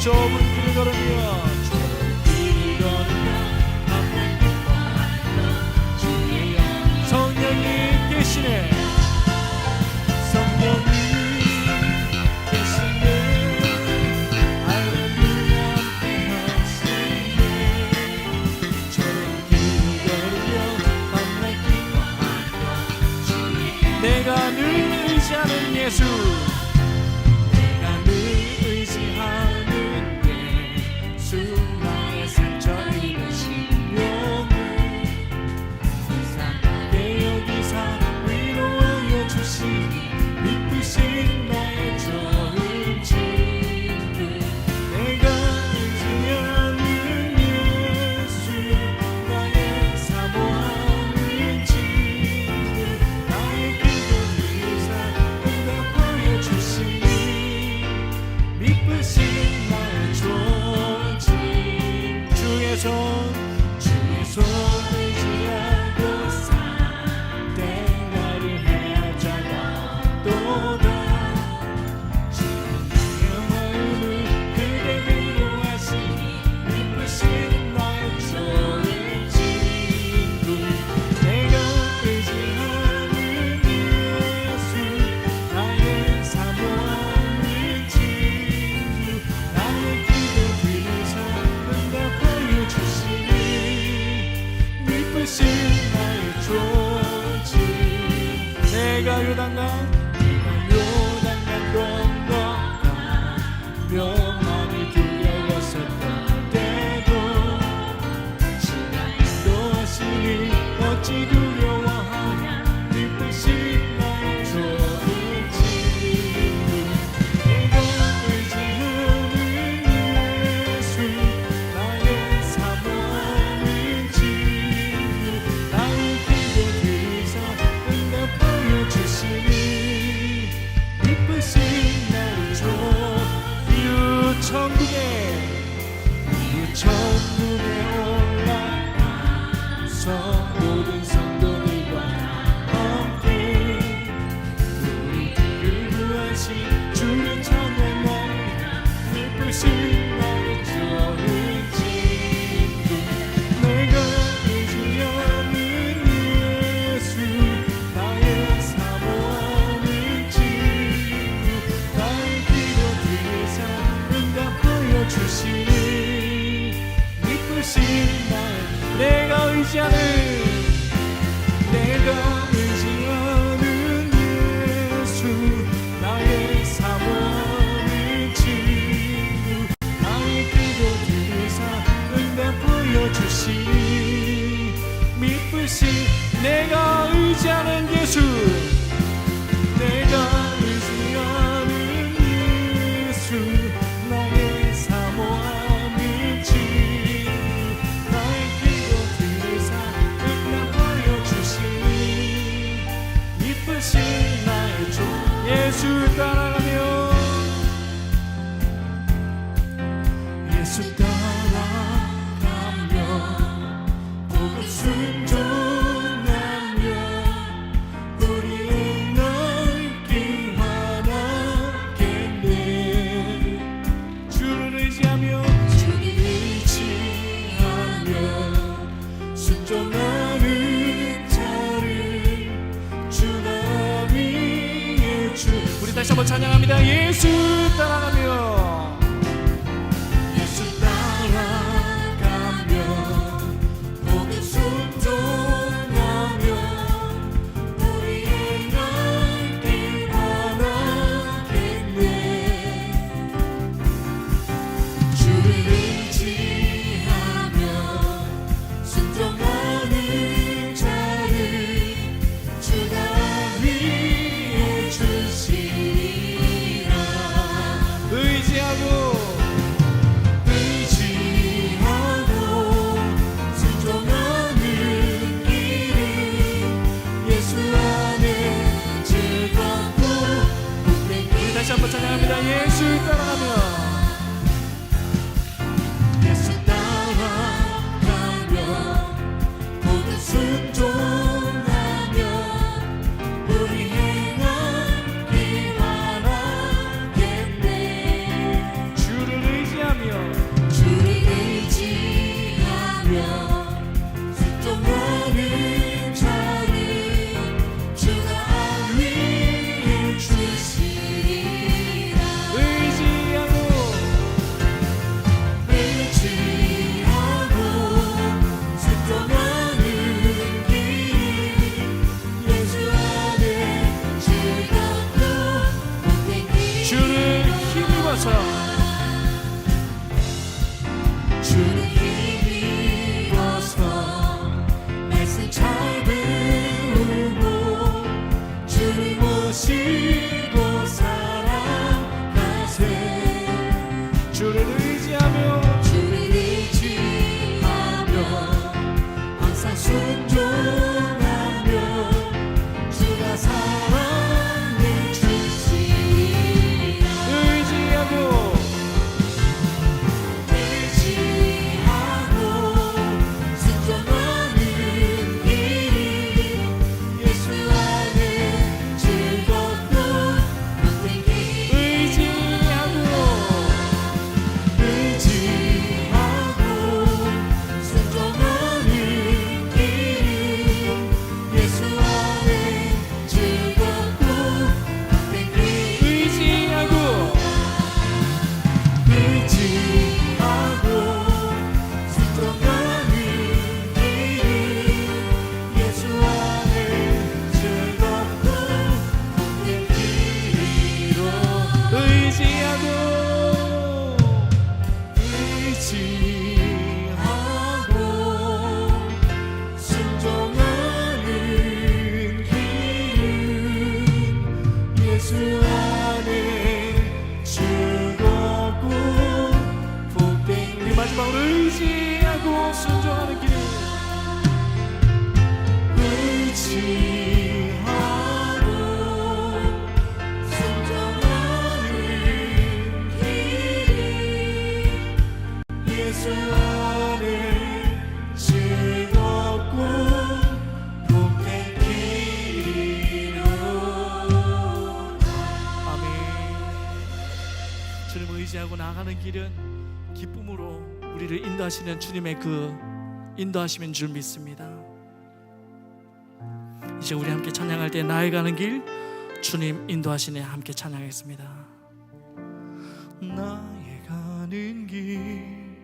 좁은 길을 걸으며 성령님 계시네. 성령님 계시네. 할렐루야 함께하시네. 좁은 길을 걸으며 만나 기뻐하며 내가 늘 의지하는 예수, 내가 늘 의지하는 나의 상처 입으신 영을 세상에 여기사 위로하여 주시니 이쁘신 나의 좋은 친구, 내가 의지하는 예수, 나의 사모하는 친구, 나의 기도 들으사 응답하여 주시니 이쁘신 나의 좋은 주의 손 의지하고서 때나를 헤어져도다. 지금 나의 마음을 그대 위로하시니 이쁘신 나의 좋은 친구, 내가 의지하는 예수, 나의 사모하는 친구, 나의 기도 들으사 응답하여 주시니 이쁘신 나의 좋은 친구, 내가 요단강 건너가며 많이 두려웠었던 때도 지가 인도하시니 어찌 두려워하냐. 이쁘신 나의 좋은 친구, 내가 의지하는 예수, 나의 사모하는 친구, 나의 기도 들으사 응답하여 주시니 이쁘신 나의 좋은 천국에 올라가서 모든 성도들과 함께 우리 구하신 주를 찬양하리. 이쁘신 나의 좋은 친구, 내가 의지하는 예수, 나의 사모하는 친구, 나의 기도 들으사 응답하여 주시니 이쁘신 나의 내가 의지하는 예수, 나의 사모하는 친구, 나의 기도 들으사 응답하여 주시니 이쁘신 내가 의지하는 예수, 내가 의지하는 예수, 나의 사모하는 친구, 나의 기도 들으사 응답하여 주시니 이쁘신 나의 주 예수 따라가며 예수 따라가며 보고 순종하며 우리의 넓기 하나겠네. 주를 의지하며 순종하는 자를 주가 위에 주. 우리 다시 한번 찬양합니다. 예수 따라가며 예수 따라가며 복음 순종하며 우리의 넓기 하나겠네. 주를 의지하며 순종하는 자를 주가 위에 주시리라. 의지하고 순종하는 길은 예수 안에 즐겁고 우리 다시 한번 찬양합니다. 예수 따라가며 예수 따라가며 모든 순종하며 예수 안에 즐겁고 복된 길. 우리 마지막으로 의지하고 순종하는 길. 의지하고 순종하는 길이 예수 안에 즐겁고 복된 길이로다. 아멘. 주님을 의지하고 나아가는 길은 기쁨으로 우리를 인도하시는 주님의 그 인도하심인 줄 믿습니다. 이제 우리 함께 찬양할 때 나의 가는 길 주님 인도하시네 함께 찬양하겠습니다. 나의 가는 길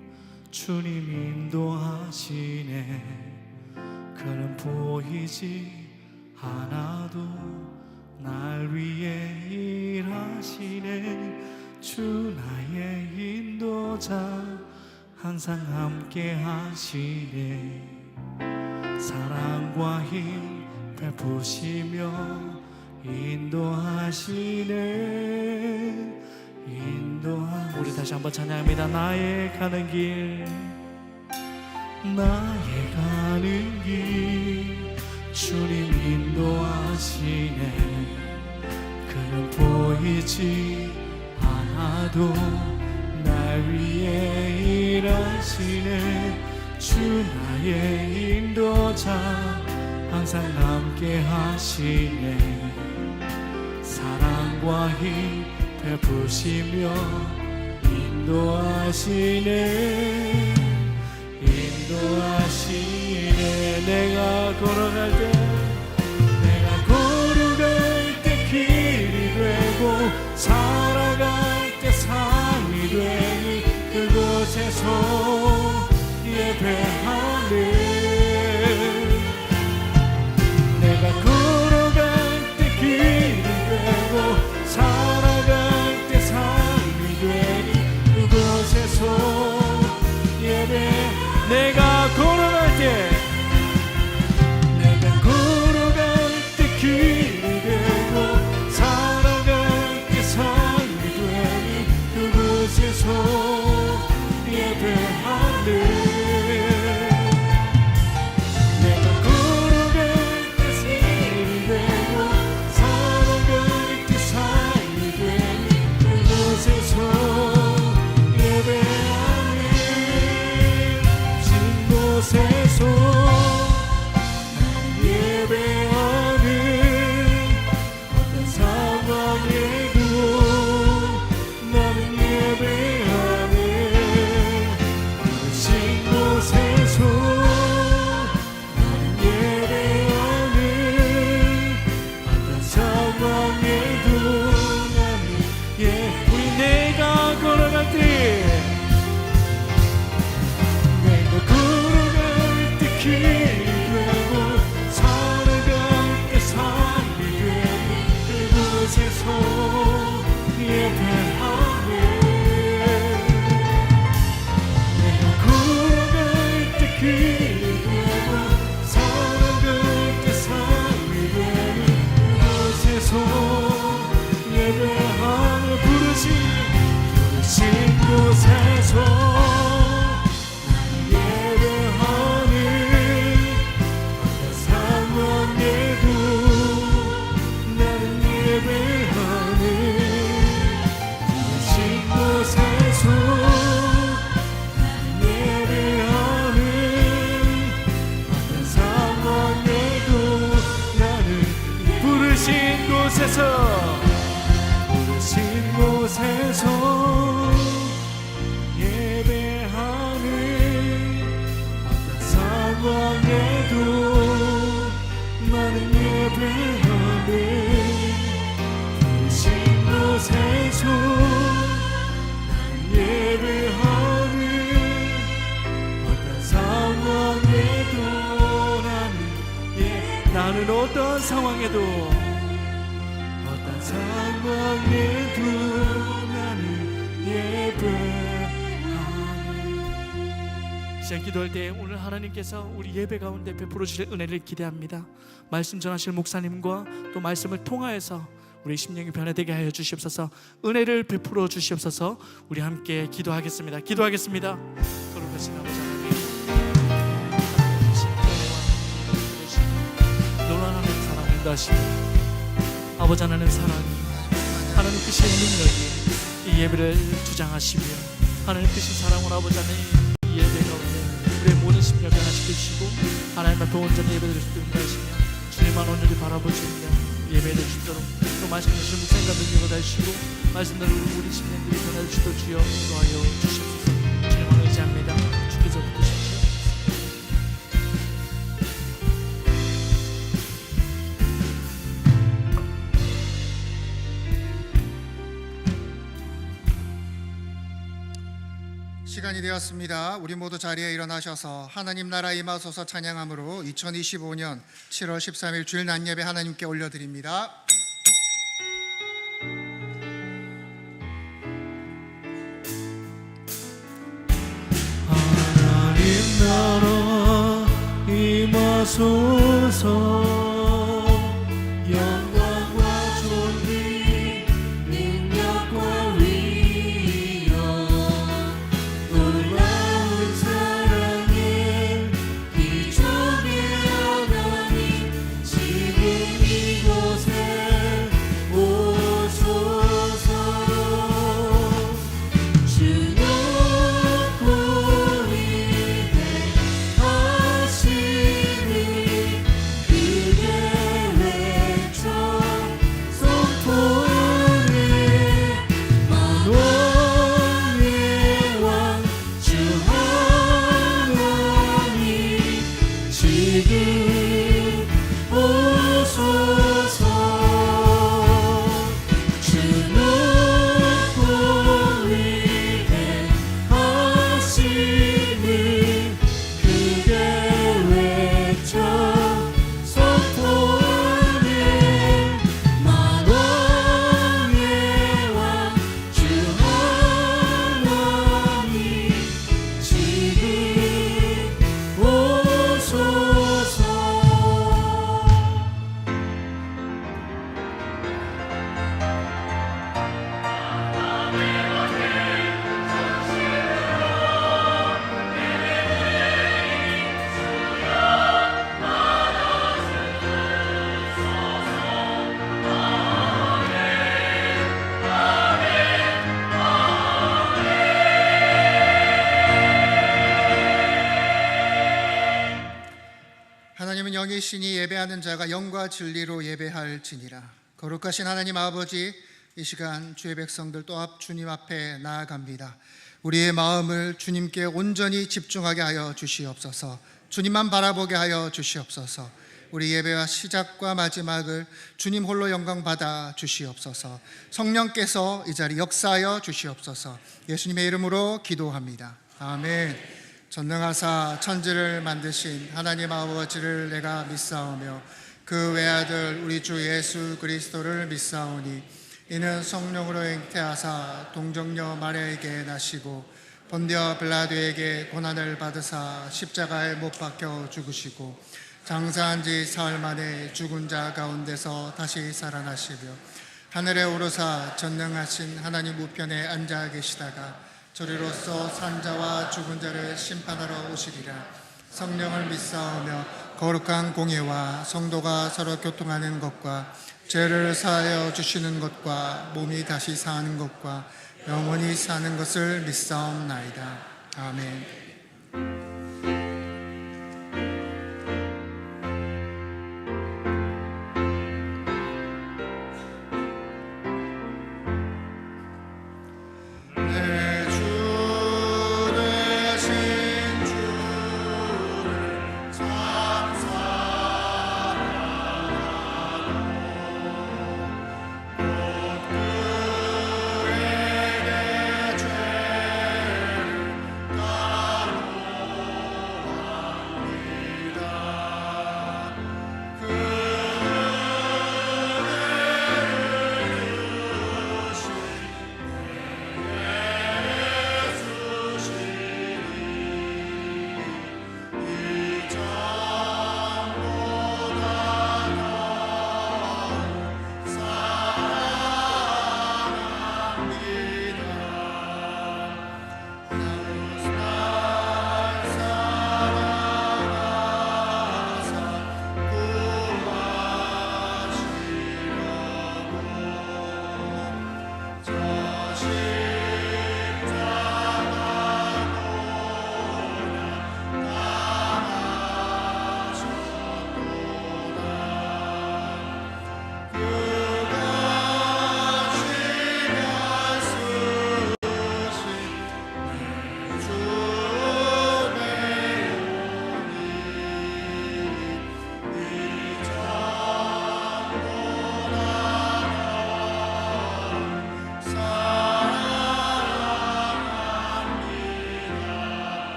주님 인도하시네. 그는 보이지 않아도 날 위해 일하시네. 주 나의 인도자 항상 함께 하시네. 사랑과 힘 베푸시며 인도하시네. 우리 다시 한번 찬양합니다. 나의 가는 길 나의 가는 길 주님 인도하시네. 그는 보이지 않아도 날 위해 일하시네. 주 나의 인도자 항상 함께 하시네. 사랑과 힘 베푸시며 인도하시네. 인도하시네. 내가 걸어갈 때 길이 되고 살아갈 때 삶이 되니 그곳에서 예배하네. 내가 걸어갈 때 길이 되고 살아갈 때 삶이 되니 그곳에서 예배. 내가 걸어갈 때 길이 되고 살아갈 때 삶이 되니 그곳에서 예배하네. 부르신 곳에서 예배하는 어떤 상황에도 나는 예배하는 부르신 곳에서 나는 예배하는 어떤 상황에도 나는 어떤 상황에도 상황에도 나는 예배하네. 시간 기도할 때 오늘 하나님께서 우리 예배 가운데 베풀어 주실 은혜를 기대합니다. 말씀 전하실 목사님과 또 말씀을 통하여서 우리 심령이 변화되게 하여 주시옵소서. 은혜를 베풀어 주시옵소서. 우리 함께 기도하겠습니다. 거룩하신 아버지 하나님, 놀라는 사랑 인도하시고 아버지 하나님 사랑이 하나님께서의 능력이 이 예배를 주장하시며 하나님께서 사랑으로 아버지 하나님 이 예배 가운데 우리의 모든 심령 변화시키시고 하나님 앞에 온전히 예배드릴 수 있도록 하시며 주님만 온전히 바라보시며 예배될 수 있도록 또 말씀을 묵상과 능력을 다시고 말씀대로 우리 심령들이 변화될 수 있도록 주여 인도하여 주시옵소서. 주님만 의지합니다. 주께서 붙으십시오. 시간이 되었습니다. 우리 모두 자리에 일어나셔서 하나님 나라 임하소서 찬양함으로 2025년 7월 13일 주일 낮 예배 하나님께 올려드립니다. 하나님 나라 임하소서. 하나님은 영이시니 예배하는 자가 영과 진리로 예배할지니라. 거룩하신 하나님 아버지, 이 시간 주의 백성들 또 주님 앞에 나아갑니다. 우리의 마음을 주님께 온전히 집중하게 하여 주시옵소서. 주님만 바라보게 하여 주시옵소서. 우리 예배와 시작과 마지막을 주님 홀로 영광 받아 주시옵소서. 성령께서 이 자리 역사하여 주시옵소서. 예수님의 이름으로 기도합니다. 아멘. 전능하사 천지를 만드신 하나님 아버지를 내가 믿사오며 그 외아들 우리 주 예수 그리스도를 믿사오니 이는 성령으로 잉태하사 동정녀 마리아에게 나시고 본디오 빌라도에게 고난을 받으사 십자가에 못 박혀 죽으시고 장사한 지 사흘 만에 죽은 자 가운데서 다시 살아나시며 하늘에 오르사 전능하신 하나님 우편에 앉아 계시다가 저리로서 산자와 죽은 자를 심판하러 오시리라. 성령을 믿사오며 거룩한 공예와 성도가 서로 교통하는 것과 죄를 사하여 주시는 것과 몸이 다시 사는 것과 영원히 사는 것을 믿사옵나이다. 아멘.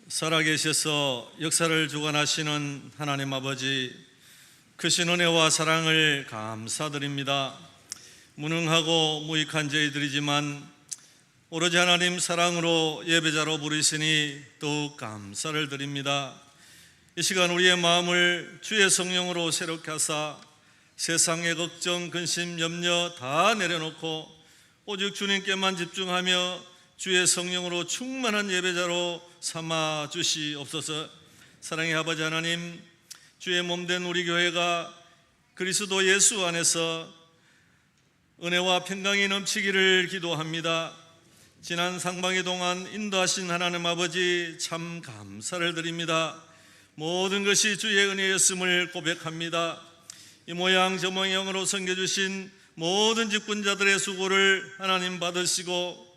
살아계셔서 역사를 주관하시는 하나님 아버지, 크신 은혜와 사랑을 감사드립니다. 무능하고 무익한 저희들이지만 오로지 하나님 사랑으로 예배자로 부르시니 더욱 감사를 드립니다. 이 시간 우리의 마음을 주의 성령으로 새롭게 하사 세상의 걱정, 근심, 염려 다 내려놓고 오직 주님께만 집중하며 주의 성령으로 충만한 예배자로 삼아 주시옵소서. 사랑의 아버지 하나님, 주의 몸된 우리 교회가 그리스도 예수 안에서 은혜와 평강이 넘치기를 기도합니다. 지난 상방의 동안 인도하신 하나님 아버지 참 감사를 드립니다. 모든 것이 주의 은혜였음을 고백합니다. 이 모양 저 모양으로 섬겨주신 모든 직분자들의 수고를 하나님 받으시고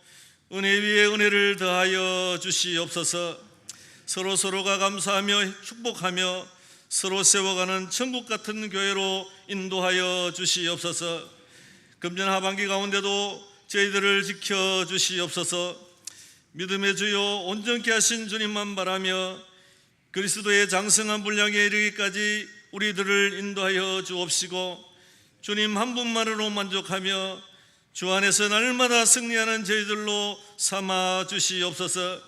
은혜 위에 은혜를 더하여 주시옵소서. 서로가 감사하며 축복하며 서로 세워가는 천국 같은 교회로 인도하여 주시옵소서. 금년 하반기 가운데도 저희들을 지켜주시옵소서. 믿음의 주요 온전케 하신 주님만 바라며 그리스도의 장성한 분량에 이르기까지 우리들을 인도하여 주옵시고 주님 한 분만으로 만족하며 주 안에서 날마다 승리하는 저희들로 삼아 주시옵소서.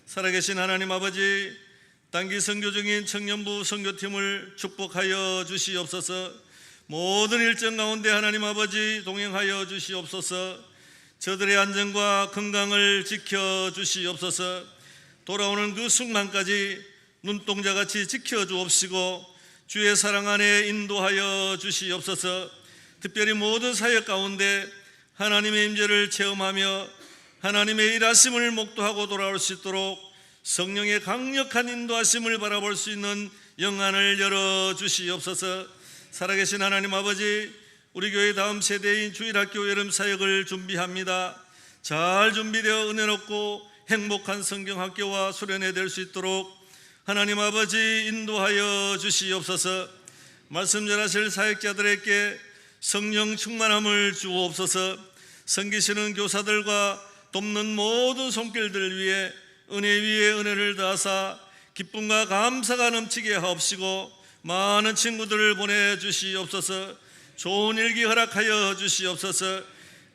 살아계신 하나님 아버지, 단기 선교 중인 청년부 선교팀을 축복하여 주시옵소서. 모든 일정 가운데 하나님 아버지 동행하여 주시옵소서. 저들의 안전과 건강을 지켜 주시옵소서. 돌아오는 그 순간까지 눈동자같이 지켜 주옵시고 주의 사랑 안에 인도하여 주시옵소서. 특별히 모든 사역 가운데 하나님의 임재를 체험하며 하나님의 일하심을 목도하고 돌아올 수 있도록 성령의 강력한 인도하심을 바라볼 수 있는 영안을 열어주시옵소서. 살아계신 하나님 아버지, 우리 교회 다음 세대인 주일학교 여름 사역을 준비합니다. 잘 준비되어 은혜롭고 행복한 성경학교와 수련회 될 수 있도록 하나님 아버지 인도하여 주시옵소서. 말씀 전하실 사역자들에게 성령 충만함을 주옵소서. 섬기시는 교사들과 돕는 모든 손길들 위해 은혜 위에 은혜를 더하사 기쁨과 감사가 넘치게 하옵시고 많은 친구들을 보내주시옵소서. 좋은 일기 허락하여 주시옵소서.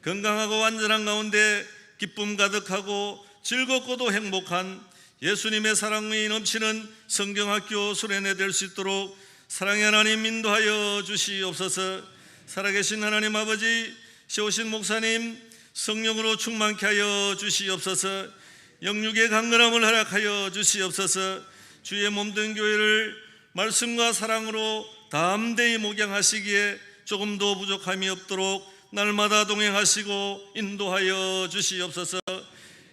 건강하고 완전한 가운데 기쁨 가득하고 즐겁고도 행복한 예수님의 사랑이 넘치는 성경학교 수련회 될 수 있도록 사랑의 하나님 인도하여 주시옵소서. 살아계신 하나님 아버지, 세우신 목사님 성령으로 충만케 하여 주시옵소서. 영육의 강건함을 허락하여 주시옵소서. 주의 몸된 교회를 말씀과 사랑으로 담대히 목양하시기에 조금도 부족함이 없도록 날마다 동행하시고 인도하여 주시옵소서.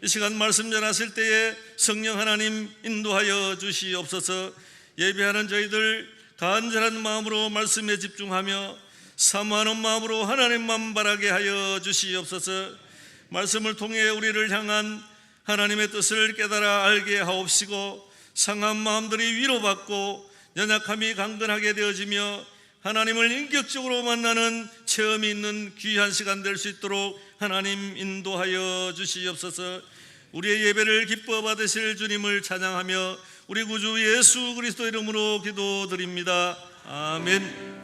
이 시간 말씀 전하실 때에 성령 하나님 인도하여 주시옵소서. 예배하는 저희들 간절한 마음으로 말씀에 집중하며 사모하는 마음으로 하나님만 바라게 하여 주시옵소서. 말씀을 통해 우리를 향한 하나님의 뜻을 깨달아 알게 하옵시고 상한 마음들이 위로받고 연약함이 강건하게 되어지며 하나님을 인격적으로 만나는 체험이 있는 귀한 시간 될 수 있도록 하나님 인도하여 주시옵소서. 우리의 예배를 기뻐 받으실 주님을 찬양하며 우리 구주 예수 그리스도 이름으로 기도드립니다. 아멘.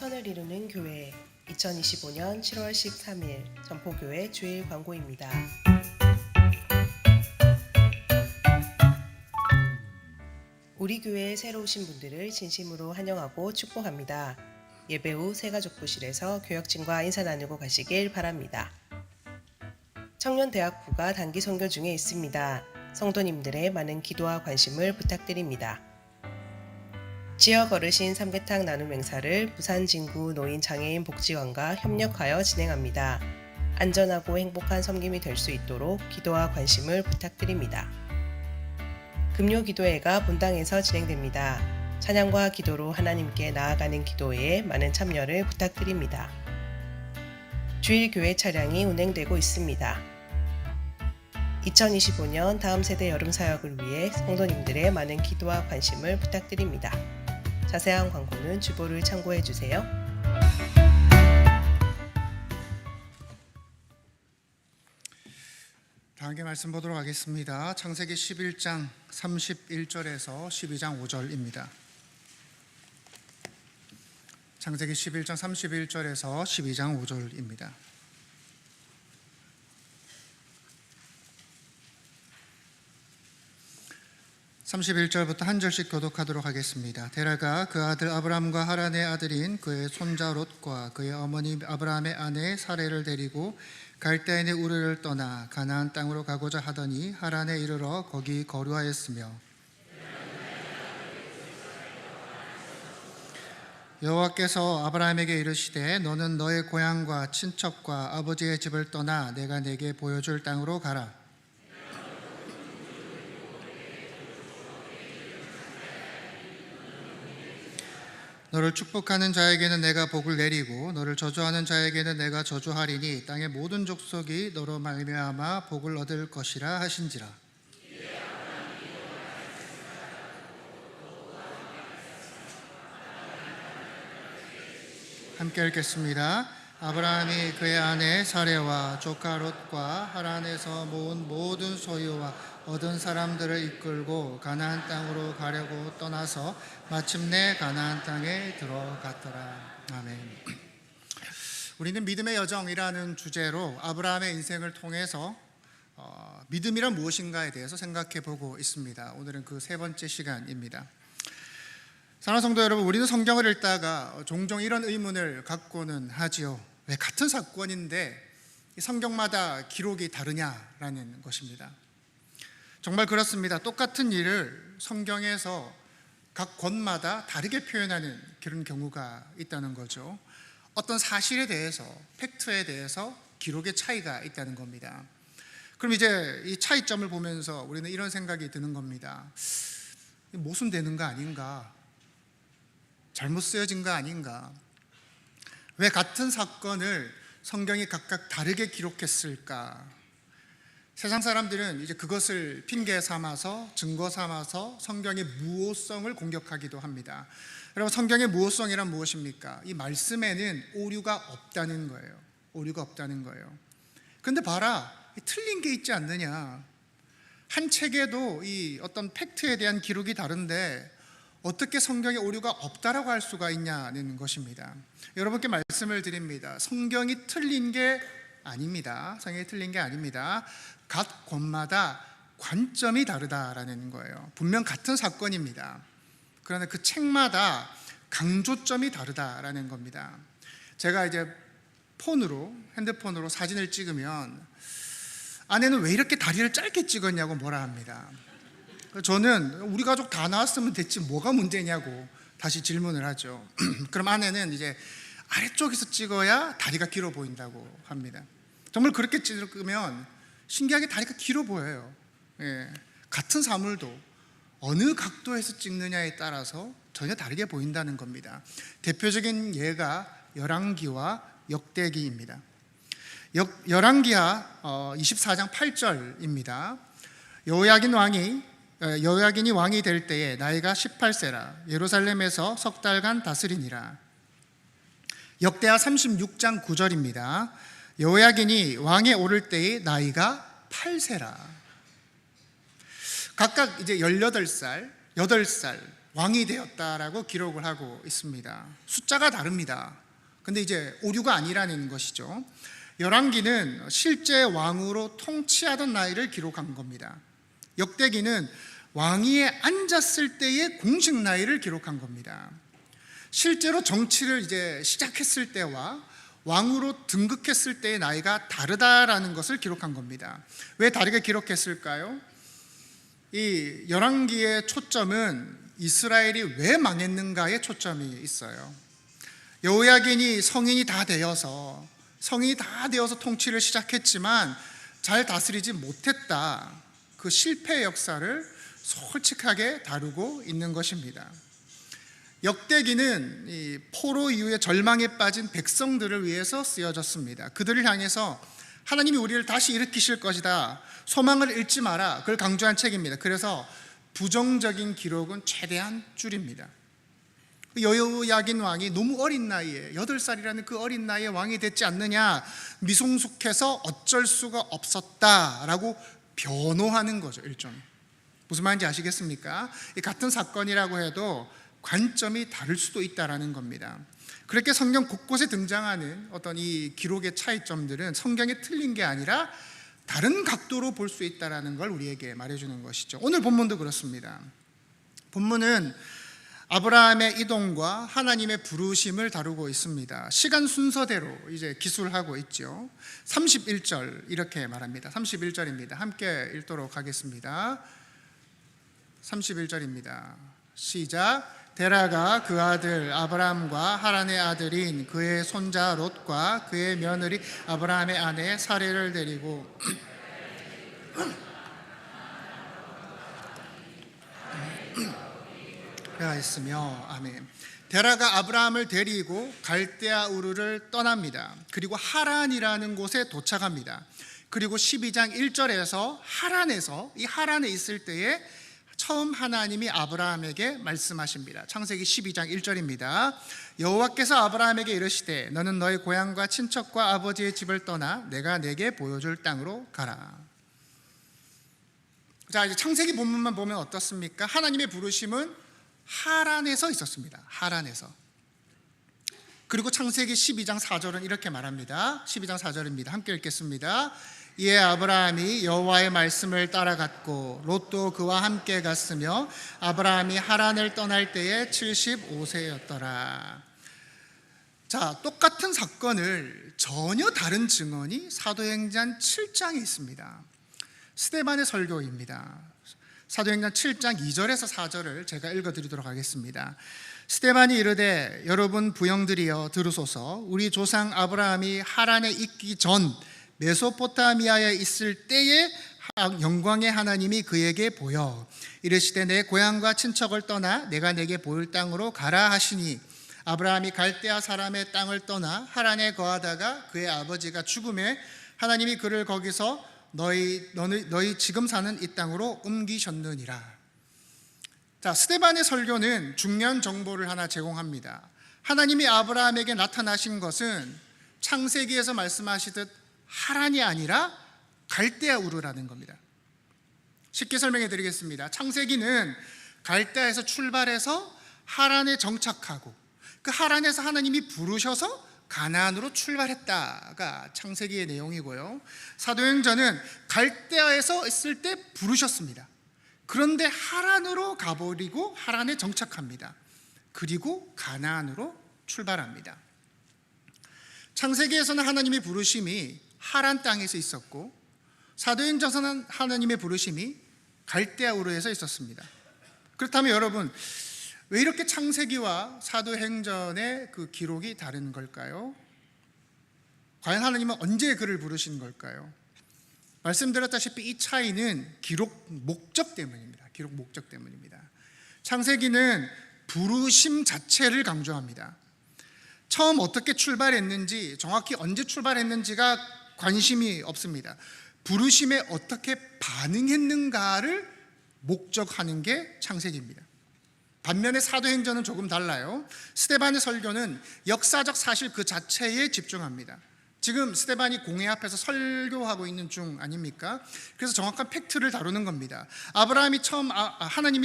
선을 이루는 교회 2025년 7월 13일 전포교회 주일 광고입니다. 우리 교회에 새로 오신 분들을 진심으로 환영하고 축복합니다. 예배 후 새가족부실에서 교역진과 인사 나누고 가시길 바랍니다. 청년대학부가 단기 선교 중에 있습니다. 성도님들의 많은 기도와 관심을 부탁드립니다. 지역 어르신 삼계탕 나눔 행사를 부산 진구 노인 장애인 복지관과 협력하여 진행합니다. 안전하고 행복한 섬김이 될 수 있도록 기도와 관심을 부탁드립니다. 금요 기도회가 본당에서 진행됩니다. 찬양과 기도로 하나님께 나아가는 기도회에 많은 참여를 부탁드립니다. 주일 교회 차량이 운행되고 있습니다. 2025년 다음 세대 여름 사역을 위해 성도님들의 많은 기도와 관심을 부탁드립니다. 자세한 광고는 주보를 참고해 주세요. 다음에 말씀 보도록 하겠습니다. 창세기 11장 31절에서 12장 5절입니다. 창세기 11장 31절에서 12장 5절입니다. 31절부터 한 절씩 교독하도록 하겠습니다. 데라가 그 아들 아브람과 하란의 아들인 그의 손자 롯과 그의 어머니 아브라함의 아내 사레를 데리고 갈대인의 우르를 떠나 가나안 땅으로 가고자 하더니 하란에 이르러 거기 거류하였으며 여호와께서 아브라함에게 이르시되 너는 너의 고향과 친척과 아버지의 집을 떠나 내가 내게 보여줄 땅으로 가라. 너를 축복하는 자에게는 내가 복을 내리고 너를 저주하는 자에게는 내가 저주하리니 땅의 모든 족속이 너로 말미암아 복을 얻을 것이라 하신지라. 함께 읽겠습니다. 아브라함이 그의 아내 사레와 조카 롯과 하란에서 모은 모든 소유와 얻은 사람들을 이끌고 가나안 땅으로 가려고 떠나서 마침내 가나안 땅에 들어갔더라. 아멘. 우리는 믿음의 여정이라는 주제로 아브라함의 인생을 통해서 믿음이란 무엇인가에 대해서 생각해 보고 있습니다. 오늘은 그 세 번째 시간입니다. 사랑하는 성도 여러분, 우리는 성경을 읽다가 종종 이런 의문을 갖고는 하지요. 왜 같은 사건인데 성경마다 기록이 다르냐라는 것입니다. 정말 그렇습니다. 똑같은 일을 성경에서 각 권마다 다르게 표현하는 그런 경우가 있다는 거죠. 어떤 사실에 대해서, 팩트에 대해서 기록의 차이가 있다는 겁니다. 그럼 이제 이 차이점을 보면서 우리는 이런 생각이 드는 겁니다. 모순되는 거 아닌가? 잘못 쓰여진 거 아닌가? 왜 같은 사건을 성경이 각각 다르게 기록했을까? 세상 사람들은 이제 그것을 핑계 삼아서 증거 삼아서 성경의 무오성을 공격하기도 합니다. 여러분, 성경의 무오성이란 무엇입니까? 이 말씀에는 오류가 없다는 거예요. 오류가 없다는 거예요. 근데 봐라, 틀린 게 있지 않느냐? 한 책에도 이 어떤 팩트에 대한 기록이 다른데 어떻게 성경에 오류가 없다라고 할 수가 있냐는 것입니다. 여러분께 말씀을 드립니다. 성경이 틀린 게 아닙니다. 성경이 틀린 게 아닙니다. 각 권마다 관점이 다르다라는 거예요. 분명 같은 사건입니다. 그러나 그 책마다 강조점이 다르다라는 겁니다. 제가 이제 핸드폰으로 사진을 찍으면 아내는 왜 이렇게 다리를 짧게 찍었냐고 뭐라 합니다. 저는 우리 가족 다 나왔으면 됐지 뭐가 문제냐고 다시 질문을 하죠. 그럼 아내는 이제 아래쪽에서 찍어야 다리가 길어 보인다고 합니다. 정말 그렇게 찍으면 신기하게 다리가 길어 보여요. 예. 같은 사물도 어느 각도에서 찍느냐에 따라서 전혀 다르게 보인다는 겁니다. 대표적인 예가 열왕기와 역대기입니다. 열왕기하 24장 8절입니다. 여호야긴이 왕이 될 때에 나이가 18세라 예루살렘에서 석 달간 다스리니라. 역대하 36장 9절입니다. 여호야긴이 왕에 오를 때의 나이가 8세라. 각각 이제 18살, 8살, 왕이 되었다라고 기록을 하고 있습니다. 숫자가 다릅니다. 근데 이제 오류가 아니라는 것이죠. 열왕기는 실제 왕으로 통치하던 나이를 기록한 겁니다. 역대기는 왕위에 앉았을 때의 공식 나이를 기록한 겁니다. 실제로 정치를 이제 시작했을 때와 왕으로 등극했을 때의 나이가 다르다라는 것을 기록한 겁니다. 왜 다르게 기록했을까요? 이 열왕기의 초점은 이스라엘이 왜 망했는가에 초점이 있어요. 여호야긴이 성인이 다 되어서 통치를 시작했지만 잘 다스리지 못했다. 그 실패의 역사를 솔직하게 다루고 있는 것입니다. 역대기는 이 포로 이후에 절망에 빠진 백성들을 위해서 쓰여졌습니다. 그들을 향해서 하나님이 우리를 다시 일으키실 것이다, 소망을 잃지 마라, 그걸 강조한 책입니다. 그래서 부정적인 기록은 최대한 줄입니다. 여호야긴 왕이 너무 어린 나이에 8살이라는 그 어린 나이에 왕이 됐지 않느냐, 미성숙해서 어쩔 수가 없었다라고 변호하는 거죠. 일종의. 무슨 말인지 아시겠습니까? 같은 사건이라고 해도 관점이 다를 수도 있다라는 겁니다. 그렇게 성경 곳곳에 등장하는 어떤 이 기록의 차이점들은 성경에 틀린 게 아니라 다른 각도로 볼 수 있다라는 걸 우리에게 말해주는 것이죠. 오늘 본문도 그렇습니다. 본문은 아브라함의 이동과 하나님의 부르심을 다루고 있습니다. 시간 순서대로 이제 기술하고 있죠. 31절 이렇게 말합니다. 31절입니다. 함께 읽도록 하겠습니다. 31절입니다. 시작. 데라가 그 아들 아브라함과 하란의 아들인 그의 손자 롯과 그의 며느리 아브라함의 아내 사레를 데리고 그가 있으며, 아멘. 데라가 아브라함을 데리고 갈대아 우르를 떠납니다. 그리고 하란이라는 곳에 도착합니다. 그리고 12장 1절에서 이 하란에 있을 때에 처음 하나님이 아브라함에게 말씀하십니다. 창세기 12장 1절입니다. 여호와께서 아브라함에게 이르시되 너는 너의 고향과 친척과 아버지의 집을 떠나 내가 내게 보여줄 땅으로 가라. 자, 이제 창세기 본문만 보면 어떻습니까? 하나님의 부르심은 하란에서 있었습니다. 하란에서. 그리고 창세기 12장 4절은 이렇게 말합니다. 12장 4절입니다. 함께 읽겠습니다. 이에 아브라함이 여호와의 말씀을 따라갔고 롯도 그와 함께 갔으며 아브라함이 하란을 떠날 때에 75세였더라. 자, 똑같은 사건을 전혀 다른 증언이 사도행전 7장에 있습니다. 스데반의 설교입니다. 사도행전 7장 2절에서 4절을 제가 읽어드리도록 하겠습니다. 스데반이 이르되 여러분 부형들이여 들으소서. 우리 조상 아브라함이 하란에 있기 전 메소포타미아에 있을 때에 영광의 하나님이 그에게 보여 이르시되 내 고향과 친척을 떠나 내가 내게 보일 땅으로 가라 하시니 아브라함이 갈대아 사람의 땅을 떠나 하란에 거하다가 그의 아버지가 죽음에 하나님이 그를 거기서 너희 지금 사는 이 땅으로 옮기셨느니라. 자, 스데반의 설교는 중요한 정보를 하나 제공합니다. 하나님이 아브라함에게 나타나신 것은 창세기에서 말씀하시듯 하란이 아니라 갈대아 우르라는 겁니다. 쉽게 설명해 드리겠습니다. 창세기는 갈대아에서 출발해서 하란에 정착하고 그 하란에서 하나님이 부르셔서 가나안으로 출발했다가 창세기의 내용이고요. 사도행전은 갈대아에서 있을 때 부르셨습니다. 그런데 하란으로 가버리고 하란에 정착합니다. 그리고 가나안으로 출발합니다. 창세기에서는 하나님의 부르심이 하란 땅에서 있었고 사도행전에서는 하나님의 부르심이 갈대아 우르에서 있었습니다. 그렇다면 여러분, 왜 이렇게 창세기와 사도행전의 그 기록이 다른 걸까요? 과연 하나님은 언제 그를 부르신 걸까요? 말씀드렸다시피 이 차이는 기록 목적 때문입니다. 기록 목적 때문입니다. 창세기는 부르심 자체를 강조합니다. 처음 어떻게 출발했는지, 정확히 언제 출발했는지가 관심이 없습니다. 부르심에 어떻게 반응했는가를 목적하는 게 창세기입니다. 반면에 사도행전은 조금 달라요. 스데반의 설교는 역사적 사실 그 자체에 집중합니다. 지금 스데반이 공회 앞에서 설교하고 있는 중 아닙니까? 그래서 정확한 팩트를 다루는 겁니다. 하나님이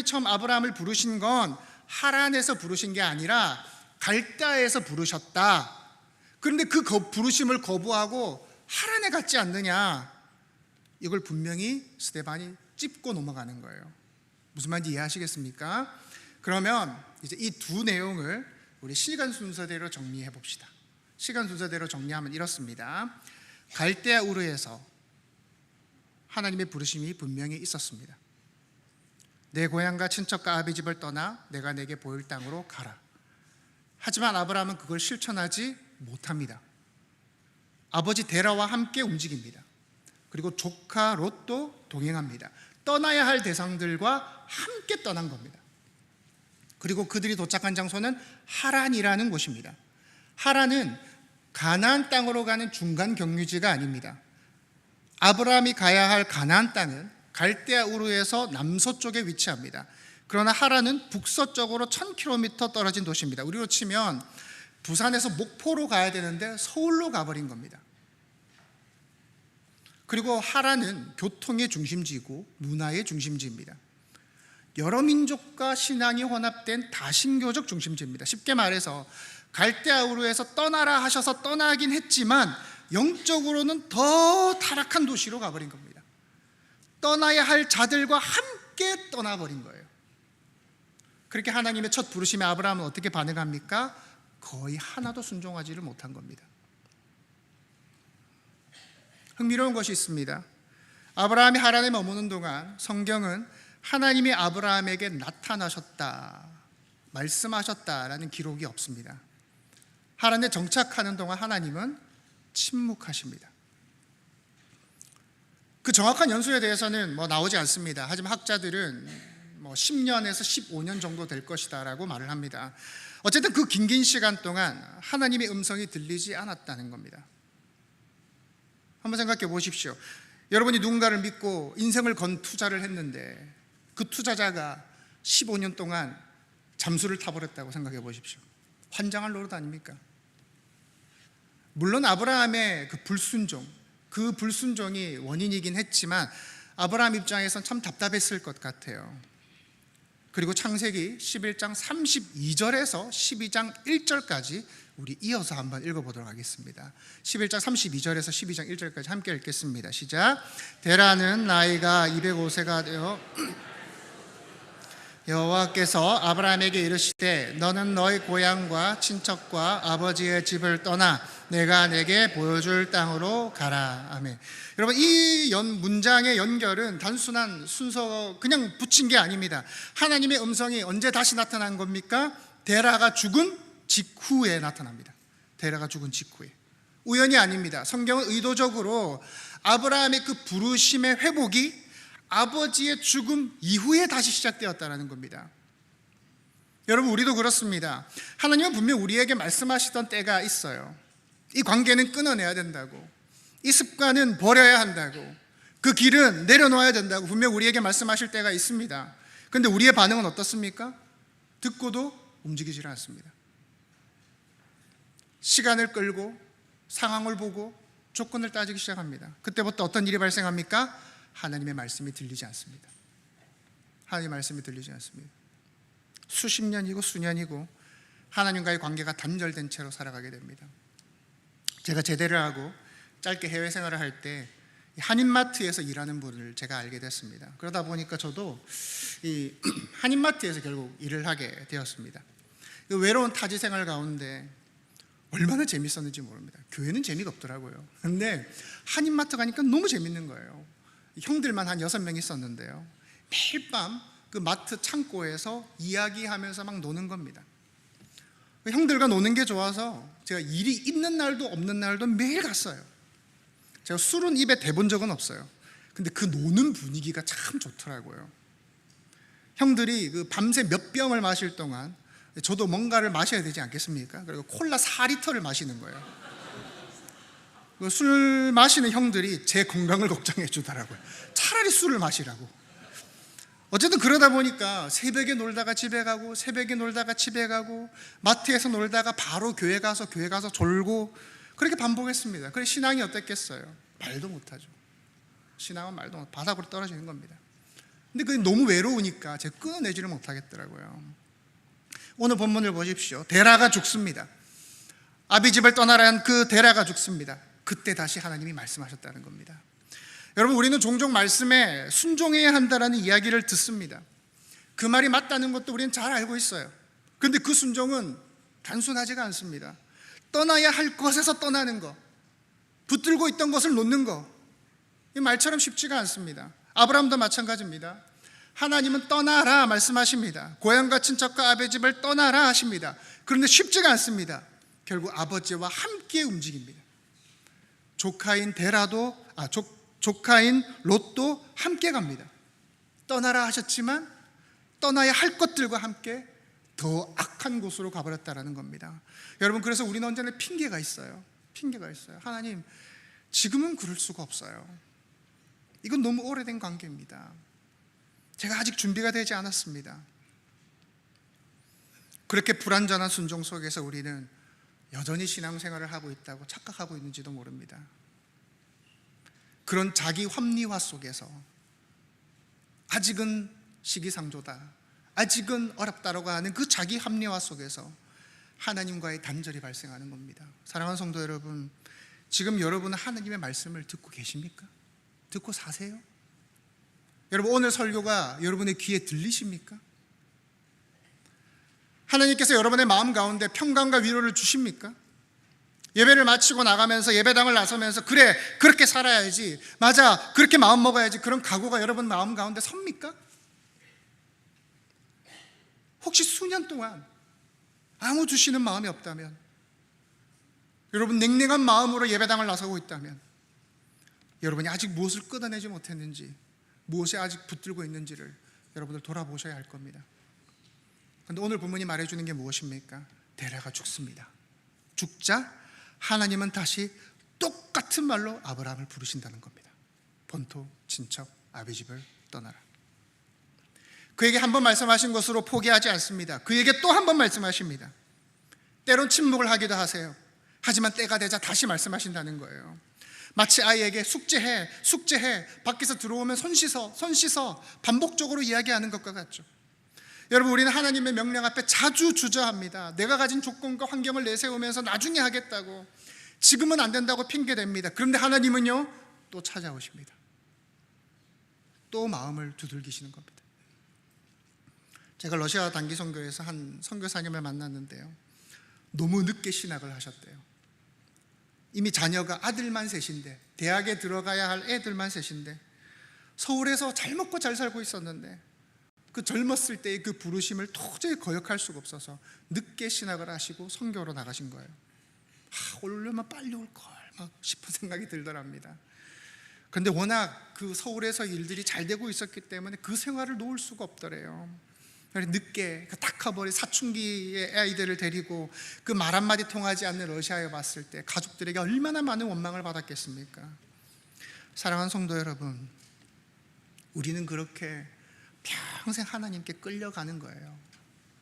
처음 아브라함을 부르신 건 하란에서 부르신 게 아니라 갈대아에서 부르셨다. 그런데 그 부르심을 거부하고 하란에 갔지 않느냐, 이걸 분명히 스데반이 찝고 넘어가는 거예요. 무슨 말인지 이해하시겠습니까? 그러면 이제 이 두 내용을 우리 시간 순서대로 정리해 봅시다. 시간 순서대로 정리하면 이렇습니다. 갈대아 우르에서 하나님의 부르심이 분명히 있었습니다. 내 고향과 친척과 아비 집을 떠나 내가 내게 보일 땅으로 가라. 하지만 아브라함은 그걸 실천하지 못합니다. 아버지 데라와 함께 움직입니다. 그리고 조카 롯도 동행합니다. 떠나야 할 대상들과 함께 떠난 겁니다. 그리고 그들이 도착한 장소는 하란이라는 곳입니다. 하란은 가나안 땅으로 가는 중간 경유지가 아닙니다. 아브라함이 가야 할 가나안 땅은 갈대아 우르에서 남서쪽에 위치합니다. 그러나 하란은 북서쪽으로 1000km 떨어진 도시입니다. 우리로 치면 부산에서 목포로 가야 되는데 서울로 가버린 겁니다. 그리고 하란은 교통의 중심지이고 문화의 중심지입니다. 여러 민족과 신앙이 혼합된 다신교적 중심지입니다. 쉽게 말해서 갈대아 우르에서 떠나라 하셔서 떠나긴 했지만 영적으로는 더 타락한 도시로 가버린 겁니다. 떠나야 할 자들과 함께 떠나버린 거예요. 그렇게 하나님의 첫 부르심에 아브라함은 어떻게 반응합니까? 거의 하나도 순종하지를 못한 겁니다. 흥미로운 것이 있습니다. 아브라함이 하란에 머무는 동안 성경은 하나님이 아브라함에게 나타나셨다, 말씀하셨다라는 기록이 없습니다. 하란에 정착하는 동안 하나님은 침묵하십니다. 그 정확한 연수에 대해서는 나오지 않습니다. 하지만 학자들은 10년에서 15년 정도 될 것이다 라고 말을 합니다. 어쨌든 그 긴 시간 동안 하나님의 음성이 들리지 않았다는 겁니다. 한번 생각해 보십시오. 여러분이 누군가를 믿고 인생을 건 투자를 했는데 그 투자자가 15년 동안 잠수를 타버렸다고 생각해 보십시오. 환장할 노릇 아닙니까? 물론 아브라함의 그 불순종이 원인이긴 했지만 아브라함 입장에선 참 답답했을 것 같아요. 그리고 창세기 11장 32절에서 12장 1절까지 우리 이어서 한번 읽어보도록 하겠습니다. 11장 32절에서 12장 1절까지 함께 읽겠습니다. 시작. 데라는 나이가 205세가 되어 여호와께서 아브라함에게 이르시되 너는 너희 고향과 친척과 아버지의 집을 떠나 내가 내게 보여줄 땅으로 가라. 아멘. 여러분, 이 문장의 연결은 단순한 순서 그냥 붙인 게 아닙니다. 하나님의 음성이 언제 다시 나타난 겁니까? 데라가 죽은 직후에 나타납니다. 데라가 죽은 직후에. 우연이 아닙니다. 성경은 의도적으로 아브라함의 그 부르심의 회복이 아버지의 죽음 이후에 다시 시작되었다는 겁니다. 여러분, 우리도 그렇습니다. 하나님은 분명 우리에게 말씀하시던 때가 있어요. 이 관계는 끊어내야 된다고, 이 습관은 버려야 한다고, 그 길은 내려놓아야 된다고 분명 우리에게 말씀하실 때가 있습니다. 그런데 우리의 반응은 어떻습니까? 듣고도 움직이질 않습니다. 시간을 끌고 상황을 보고 조건을 따지기 시작합니다. 그때부터 어떤 일이 발생합니까? 하나님의 말씀이 들리지 않습니다. 하나님의 말씀이 들리지 않습니다. 수십 년이고 수년이고 하나님과의 관계가 단절된 채로 살아가게 됩니다. 제가 제대를 하고 짧게 해외 생활을 할 때 한인마트에서 일하는 분을 제가 알게 됐습니다. 그러다 보니까 저도 이 한인마트에서 결국 일을 하게 되었습니다. 외로운 타지 생활 가운데 얼마나 재밌었는지 모릅니다. 교회는 재미가 없더라고요. 근데 한인마트 가니까 너무 재밌는 거예요. 형들만 한 6명 있었는데요, 매일 밤 그 마트 창고에서 이야기하면서 막 노는 겁니다. 형들과 노는 게 좋아서 제가 일이 있는 날도 없는 날도 매일 갔어요. 제가 술은 입에 대본 적은 없어요. 근데 그 노는 분위기가 참 좋더라고요. 형들이 그 밤새 몇 병을 마실 동안 저도 뭔가를 마셔야 되지 않겠습니까? 그리고 콜라 4리터를 마시는 거예요. 술 마시는 형들이 제 건강을 걱정해 주더라고요. 차라리 술을 마시라고. 어쨌든 그러다 보니까 새벽에 놀다가 집에 가고, 새벽에 놀다가 집에 가고, 마트에서 놀다가 바로 교회 가서 졸고, 그렇게 반복했습니다. 그래서 신앙이 어땠겠어요? 말도 못하죠. 신앙은 말도 못, 바닥으로 떨어지는 겁니다. 근데 그게 너무 외로우니까 제가 끊어내지를 못하겠더라고요. 오늘 본문을 보십시오. 데라가 죽습니다. 아비집을 떠나라는 그 데라가 죽습니다. 그때 다시 하나님이 말씀하셨다는 겁니다. 여러분, 우리는 종종 말씀에 순종해야 한다는 이야기를 듣습니다. 그 말이 맞다는 것도 우리는 잘 알고 있어요. 그런데 그 순종은 단순하지가 않습니다. 떠나야 할 것에서 떠나는 것, 붙들고 있던 것을 놓는 것, 이 말처럼 쉽지가 않습니다. 아브라함도 마찬가지입니다. 하나님은 떠나라 말씀하십니다. 고향과 친척과 아버지집을 떠나라 하십니다. 그런데 쉽지가 않습니다. 결국 아버지와 함께 움직입니다. 조카인 롯도 함께 갑니다. 떠나라 하셨지만 떠나야 할 것들과 함께 더 악한 곳으로 가버렸다는 겁니다. 여러분, 그래서 우리는 언제나 핑계가 있어요. 하나님, 지금은 그럴 수가 없어요. 이건 너무 오래된 관계입니다. 제가 아직 준비가 되지 않았습니다. 그렇게 불완전한 순종 속에서 우리는 여전히 신앙생활을 하고 있다고 착각하고 있는지도 모릅니다. 그런 자기 합리화 속에서 아직은 시기상조다, 아직은 어렵다라고 하는 그 자기 합리화 속에서 하나님과의 단절이 발생하는 겁니다. 사랑하는 성도 여러분, 지금 여러분은 하나님의 말씀을 듣고 계십니까? 듣고 사세요? 여러분, 오늘 설교가 여러분의 귀에 들리십니까? 하나님께서 여러분의 마음 가운데 평강과 위로를 주십니까? 예배를 마치고 나가면서 예배당을 나서면서 그래, 그렇게 살아야지, 맞아, 그렇게 마음 먹어야지, 그런 각오가 여러분 마음 가운데 섭니까? 혹시 수년 동안 아무 주시는 마음이 없다면, 여러분 냉랭한 마음으로 예배당을 나서고 있다면, 여러분이 아직 무엇을 끊어내지 못했는지, 무엇에 아직 붙들고 있는지를 여러분들 돌아보셔야 할 겁니다. 그런데 오늘 본문이 말해주는 게 무엇입니까? 데라가 죽습니다. 죽자 하나님은 다시 똑같은 말로 아브라함을 부르신다는 겁니다. 본토, 친척, 아비집을 떠나라. 그에게 한 번 말씀하신 것으로 포기하지 않습니다. 그에게 또 한 번 말씀하십니다. 때론 침묵을 하기도 하세요. 하지만 때가 되자 다시 말씀하신다는 거예요. 마치 아이에게 숙제해 밖에서 들어오면 손 씻어 반복적으로 이야기하는 것과 같죠. 여러분, 우리는 하나님의 명령 앞에 자주 주저합니다. 내가 가진 조건과 환경을 내세우면서 나중에 하겠다고, 지금은 안 된다고 핑계댑니다. 그런데 하나님은요, 또 찾아오십니다. 또 마음을 두들기시는 겁니다. 제가 러시아 단기 선교에서 한 선교사님을 만났는데요, 너무 늦게 신학을 하셨대요. 이미 자녀가 아들만 셋인데, 대학에 들어가야 할 애들만 셋인데, 서울에서 잘 먹고 잘 살고 있었는데 그 젊었을 때의 그 부르심을 도저히 거역할 수가 없어서 늦게 신학을 하시고 선교로 나가신 거예요. 오려면 빨리 올걸 막 싶은 생각이 들더랍니다. 그런데 워낙 그 서울에서 일들이 잘 되고 있었기 때문에 그 생활을 놓을 수가 없더래요. 늦게 그 다 커버린 사춘기의 아이들을 데리고 그 말 한마디 통하지 않는 러시아에 왔을 때 가족들에게 얼마나 많은 원망을 받았겠습니까? 사랑하는 성도 여러분, 우리는 그렇게 평생 하나님께 끌려가는 거예요.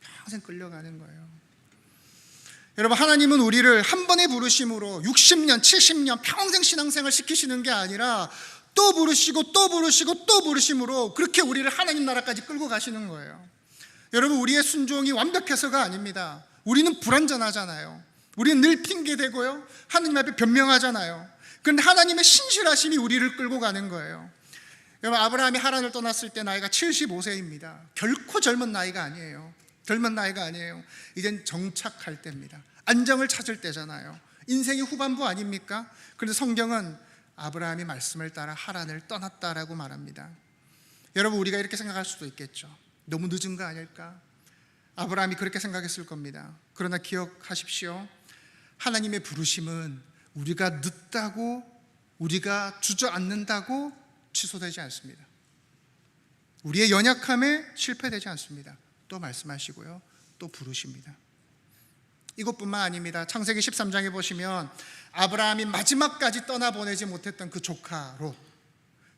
평생 끌려가는 거예요. 여러분, 하나님은 우리를 한 번의 부르심으로 60년, 70년 평생 신앙생활 시키시는 게 아니라 또 부르시고 또 부르시고 또 부르심으로 그렇게 우리를 하나님 나라까지 끌고 가시는 거예요. 여러분, 우리의 순종이 완벽해서가 아닙니다. 우리는 불완전하잖아요. 우리는 늘 핑계대고요, 하나님 앞에 변명하잖아요. 그런데 하나님의 신실하심이 우리를 끌고 가는 거예요. 여러분, 아브라함이 하란을 떠났을 때 나이가 75세입니다. 결코 젊은 나이가 아니에요. 이젠 정착할 때입니다. 안정을 찾을 때잖아요. 인생의 후반부 아닙니까? 그런데 성경은 아브라함이 말씀을 따라 하란을 떠났다라고 말합니다. 여러분, 우리가 이렇게 생각할 수도 있겠죠. 너무 늦은 거 아닐까? 아브라함이 그렇게 생각했을 겁니다. 그러나 기억하십시오. 하나님의 부르심은 우리가 늦다고, 우리가 주저앉는다고 취소되지 않습니다. 우리의 연약함에 실패되지 않습니다. 또 말씀하시고요, 또 부르십니다. 이것뿐만 아닙니다. 창세기 13장에 보시면 아브라함이 마지막까지 떠나보내지 못했던 그 조카 롯,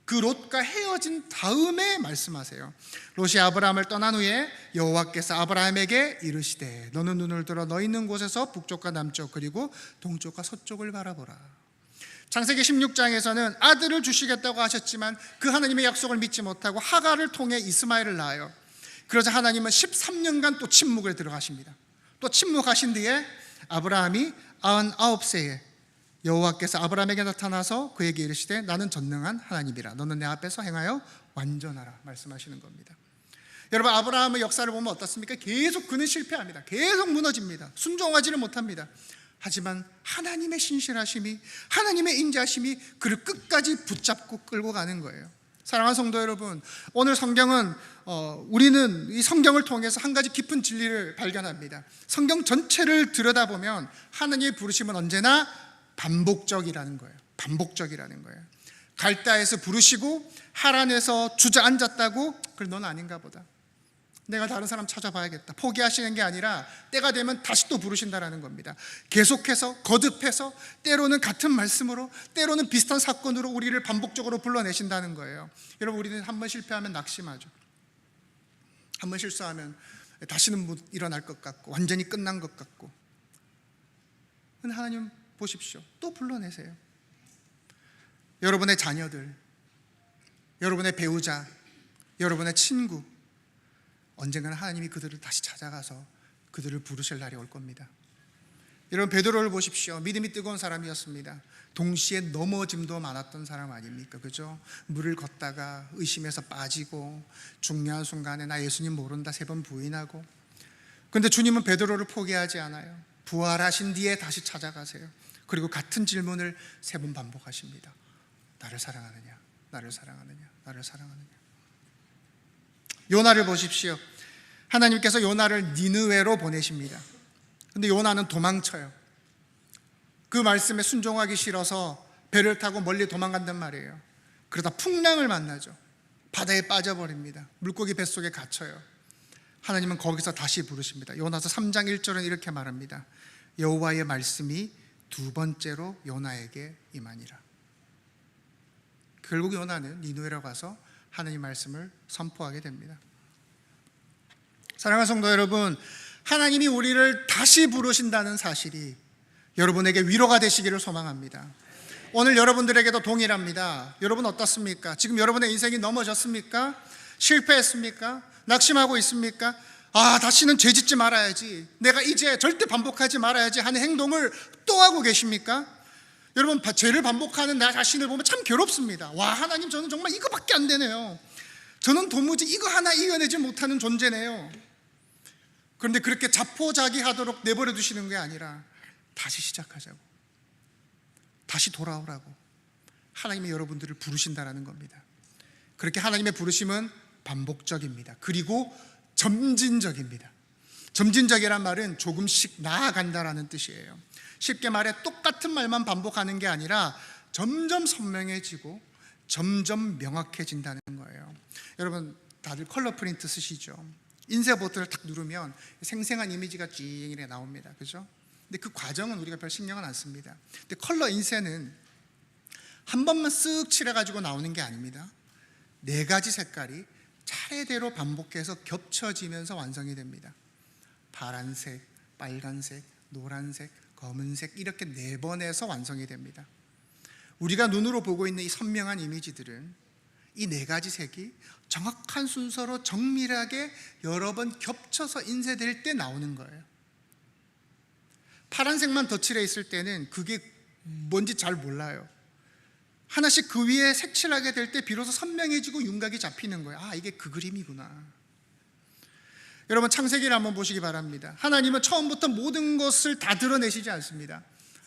그 롯과 헤어진 다음에 말씀하세요. 롯이 아브라함을 떠난 후에 여호와께서 아브라함에게 이르시되 너는 눈을 들어 너 있는 곳에서 북쪽과 남쪽 그리고 동쪽과 서쪽을 바라보라. 창세기 16장에서는 아들을 주시겠다고 하셨지만 그 하나님의 약속을 믿지 못하고 하갈을 통해 이스마엘을 낳아요. 그러자 하나님은 13년간 또 침묵에 들어가십니다. 또 침묵하신 뒤에 아브라함이 99세에 여호와께서 아브라함에게 나타나서 그에게 이르시되 나는 전능한 하나님이라 너는 내 앞에서 행하여 완전하라 말씀하시는 겁니다. 여러분, 아브라함의 역사를 보면 어떻습니까? 계속 그는 실패합니다. 계속 무너집니다. 순종하지를 못합니다. 하지만 하나님의 신실하심이, 하나님의 인자심이 그를 끝까지 붙잡고 끌고 가는 거예요. 사랑하는 성도 여러분, 오늘 성경은 우리는 이 성경을 통해서 한 가지 깊은 진리를 발견합니다. 성경 전체를 들여다보면 하나님의 부르심은 언제나 반복적이라는 거예요. 반복적이라는 거예요. 갈대아에서 부르시고 하란에서 주저앉았다고, 그래 넌 아닌가 보다, 내가 다른 사람 찾아봐야겠다, 포기하시는 게 아니라 때가 되면 다시 또 부르신다라는 겁니다. 계속해서 거듭해서 때로는 같은 말씀으로, 때로는 비슷한 사건으로 우리를 반복적으로 불러내신다는 거예요. 여러분, 우리는 한 번 실패하면 낙심하죠. 한 번 실수하면 다시는 못 일어날 것 같고 완전히 끝난 것 같고. 근데 하나님 보십시오, 또 불러내세요. 여러분의 자녀들, 여러분의 배우자, 여러분의 친구, 언젠가는 하나님이 그들을 다시 찾아가서 그들을 부르실 날이 올 겁니다. 여러분, 베드로를 보십시오. 믿음이 뜨거운 사람이었습니다. 동시에 넘어짐도 많았던 사람 아닙니까? 그죠? 물을 걷다가 의심해서 빠지고 중요한 순간에 나 예수님 모른다 3번 부인하고. 그런데 주님은 베드로를 포기하지 않아요. 부활하신 뒤에 다시 찾아가세요. 그리고 같은 질문을 3번 반복하십니다. 나를 사랑하느냐? 나를 사랑하느냐? 나를 사랑하느냐? 요나를 보십시오. 하나님께서 요나를 니느웨로 보내십니다. 근데 요나는 도망쳐요. 그 말씀에 순종하기 싫어서 배를 타고 멀리 도망간단 말이에요. 그러다 풍랑을 만나죠. 바다에 빠져버립니다. 물고기 뱃속에 갇혀요. 하나님은 거기서 다시 부르십니다. 요나서 3장 1절은 이렇게 말합니다. 여호와의 말씀이 2번째로 요나에게 임하니라. 결국 요나는 니느웨로 가서 하나님 말씀을 선포하게 됩니다. 사랑하는 성도 여러분, 하나님이 우리를 다시 부르신다는 사실이 여러분에게 위로가 되시기를 소망합니다. 오늘 여러분들에게도 동일합니다. 여러분 어떻습니까? 지금 여러분의 인생이 넘어졌습니까? 실패했습니까? 낙심하고 있습니까? 다시는 죄 짓지 말아야지, 내가 이제 절대 반복하지 말아야지 하는 행동을 또 하고 계십니까? 여러분, 죄를 반복하는 나 자신을 보면 참 괴롭습니다. 와, 하나님, 저는 정말 이거밖에 안 되네요. 저는 도무지 이거 하나 이겨내지 못하는 존재네요. 그런데 그렇게 자포자기하도록 내버려 두시는 게 아니라 다시 시작하자고, 다시 돌아오라고 하나님이 여러분들을 부르신다라는 겁니다. 그렇게 하나님의 부르심은 반복적입니다. 그리고 점진적입니다. 점진적이란 말은 조금씩 나아간다라는 뜻이에요. 쉽게 말해 똑같은 말만 반복하는 게 아니라 점점 선명해지고 점점 명확해진다는 거예요. 여러분, 다들 컬러 프린트 쓰시죠? 인쇄 버튼을 탁 누르면 생생한 이미지가 찡 이렇게 나옵니다. 그죠? 근데 그 과정은 우리가 별 신경은 안 씁니다. 근데 컬러 인쇄는 한 번만 쓱 칠해가지고 나오는 게 아닙니다. 4가지 색깔이 차례대로 반복해서 겹쳐지면서 완성이 됩니다. 파란색, 빨간색, 노란색, 검은색, 이렇게 4번에서 완성이 됩니다. 우리가 눈으로 보고 있는 이 선명한 이미지들은 이 4가지 색이 정확한 순서로 정밀하게 여러 번 겹쳐서 인쇄될 때 나오는 거예요. 파란색만 덧칠해 있을 때는 그게 뭔지 잘 몰라요. 하나씩 그 위에 색칠하게 될 때 비로소 선명해지고 윤곽이 잡히는 거예요. 이게 그 그림이구나. 여러분, 창세기를 한번 보시기 바랍니다. 하나님은 처음부터 모든 것을 다 드러내시지 않습니다.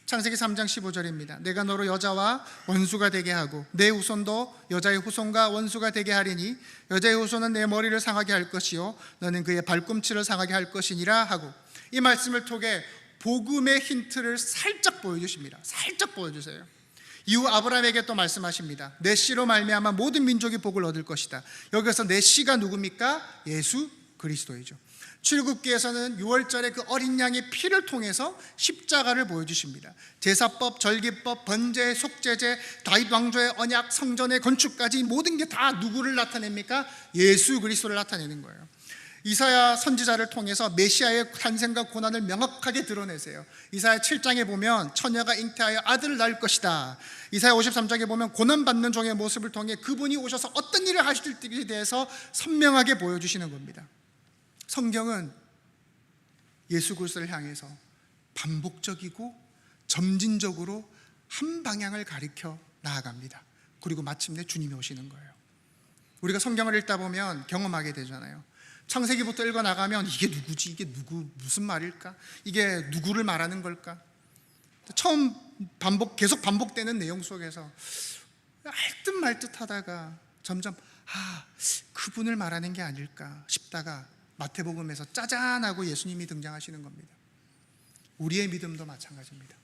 창세기 3장 15절입니다. 내가 너로 여자와 원수가 되게 하고 내 후손도 여자의 후손과 원수가 되게 하리니 여자의 후손은 내 머리를 상하게 할 것이요 너는 그의 발꿈치를 상하게 할 것이니라 하고, 이 말씀을 통해 복음의 힌트를 살짝 보여주십니다. 살짝 보여주세요. 이후 아브라함에게 또 말씀하십니다. 내 씨로 말미암아 모든 민족이 복을 얻을 것이다. 여기서 내 씨가 누굽니까? 예수 그리스도이죠. 출애굽기에서는 6월절에 그 어린 양의 피를 통해서 십자가를 보여주십니다. 제사법, 절기법, 번제, 속죄제, 다윗 왕조의 언약, 성전의 건축까지 모든 게 다 누구를 나타냅니까? 예수 그리스도를 나타내는 거예요. 이사야 선지자를 통해서 메시아의 탄생과 고난을 명확하게 드러내세요. 이사야 7장에 보면 처녀가 잉태하여 아들을 낳을 것이다. 이사야 53장에 보면 고난받는 종의 모습을 통해 그분이 오셔서 어떤 일을 하실지에 대해서 선명하게 보여주시는 겁니다. 성경은 예수 그리스도를 향해서 반복적이고 점진적으로 한 방향을 가리켜 나아갑니다. 그리고 마침내 주님이 오시는 거예요. 우리가 성경을 읽다 보면 경험하게 되잖아요. 창세기부터 읽어 나가면 이게 누구지? 이게 무슨 말일까? 이게 누구를 말하는 걸까? 처음 계속 반복되는 내용 속에서 알듯 말듯 하다가 점점 그분을 말하는 게 아닐까 싶다가 마태복음에서 짜잔하고 예수님이 등장하시는 겁니다. 우리의 믿음도 마찬가지입니다.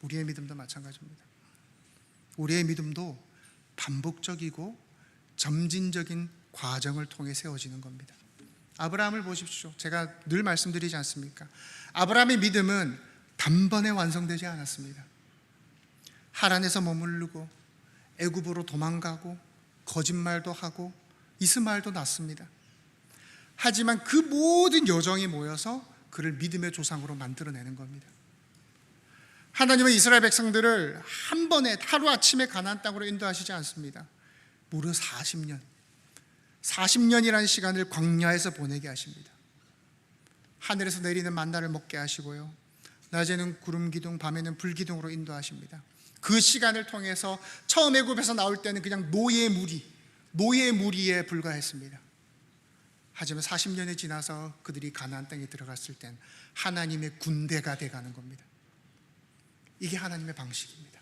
우리의 믿음도 마찬가지입니다. 우리의 믿음도 반복적이고 점진적인 과정을 통해 세워지는 겁니다. 아브라함을 보십시오. 제가 늘 말씀드리지 않습니까? 아브라함의 믿음은 단번에 완성되지 않았습니다. 하란에서 머무르고 애굽으로 도망가고 거짓말도 하고 이스마엘도 낳습니다. 하지만 그 모든 여정이 모여서 그를 믿음의 조상으로 만들어내는 겁니다. 하나님은 이스라엘 백성들을 한 번에 하루아침에 가나안 땅으로 인도하시지 않습니다. 무려 40년이라는 시간을 광야에서 보내게 하십니다. 하늘에서 내리는 만나를 먹게 하시고요, 낮에는 구름 기둥, 밤에는 불 기둥으로 인도하십니다. 그 시간을 통해서 처음 애굽에서 나올 때는 그냥 노예 무리에 불과했습니다. 하지만 40년이 지나서 그들이 가나안 땅에 들어갔을 땐 하나님의 군대가 돼가는 겁니다. 이게 하나님의 방식입니다.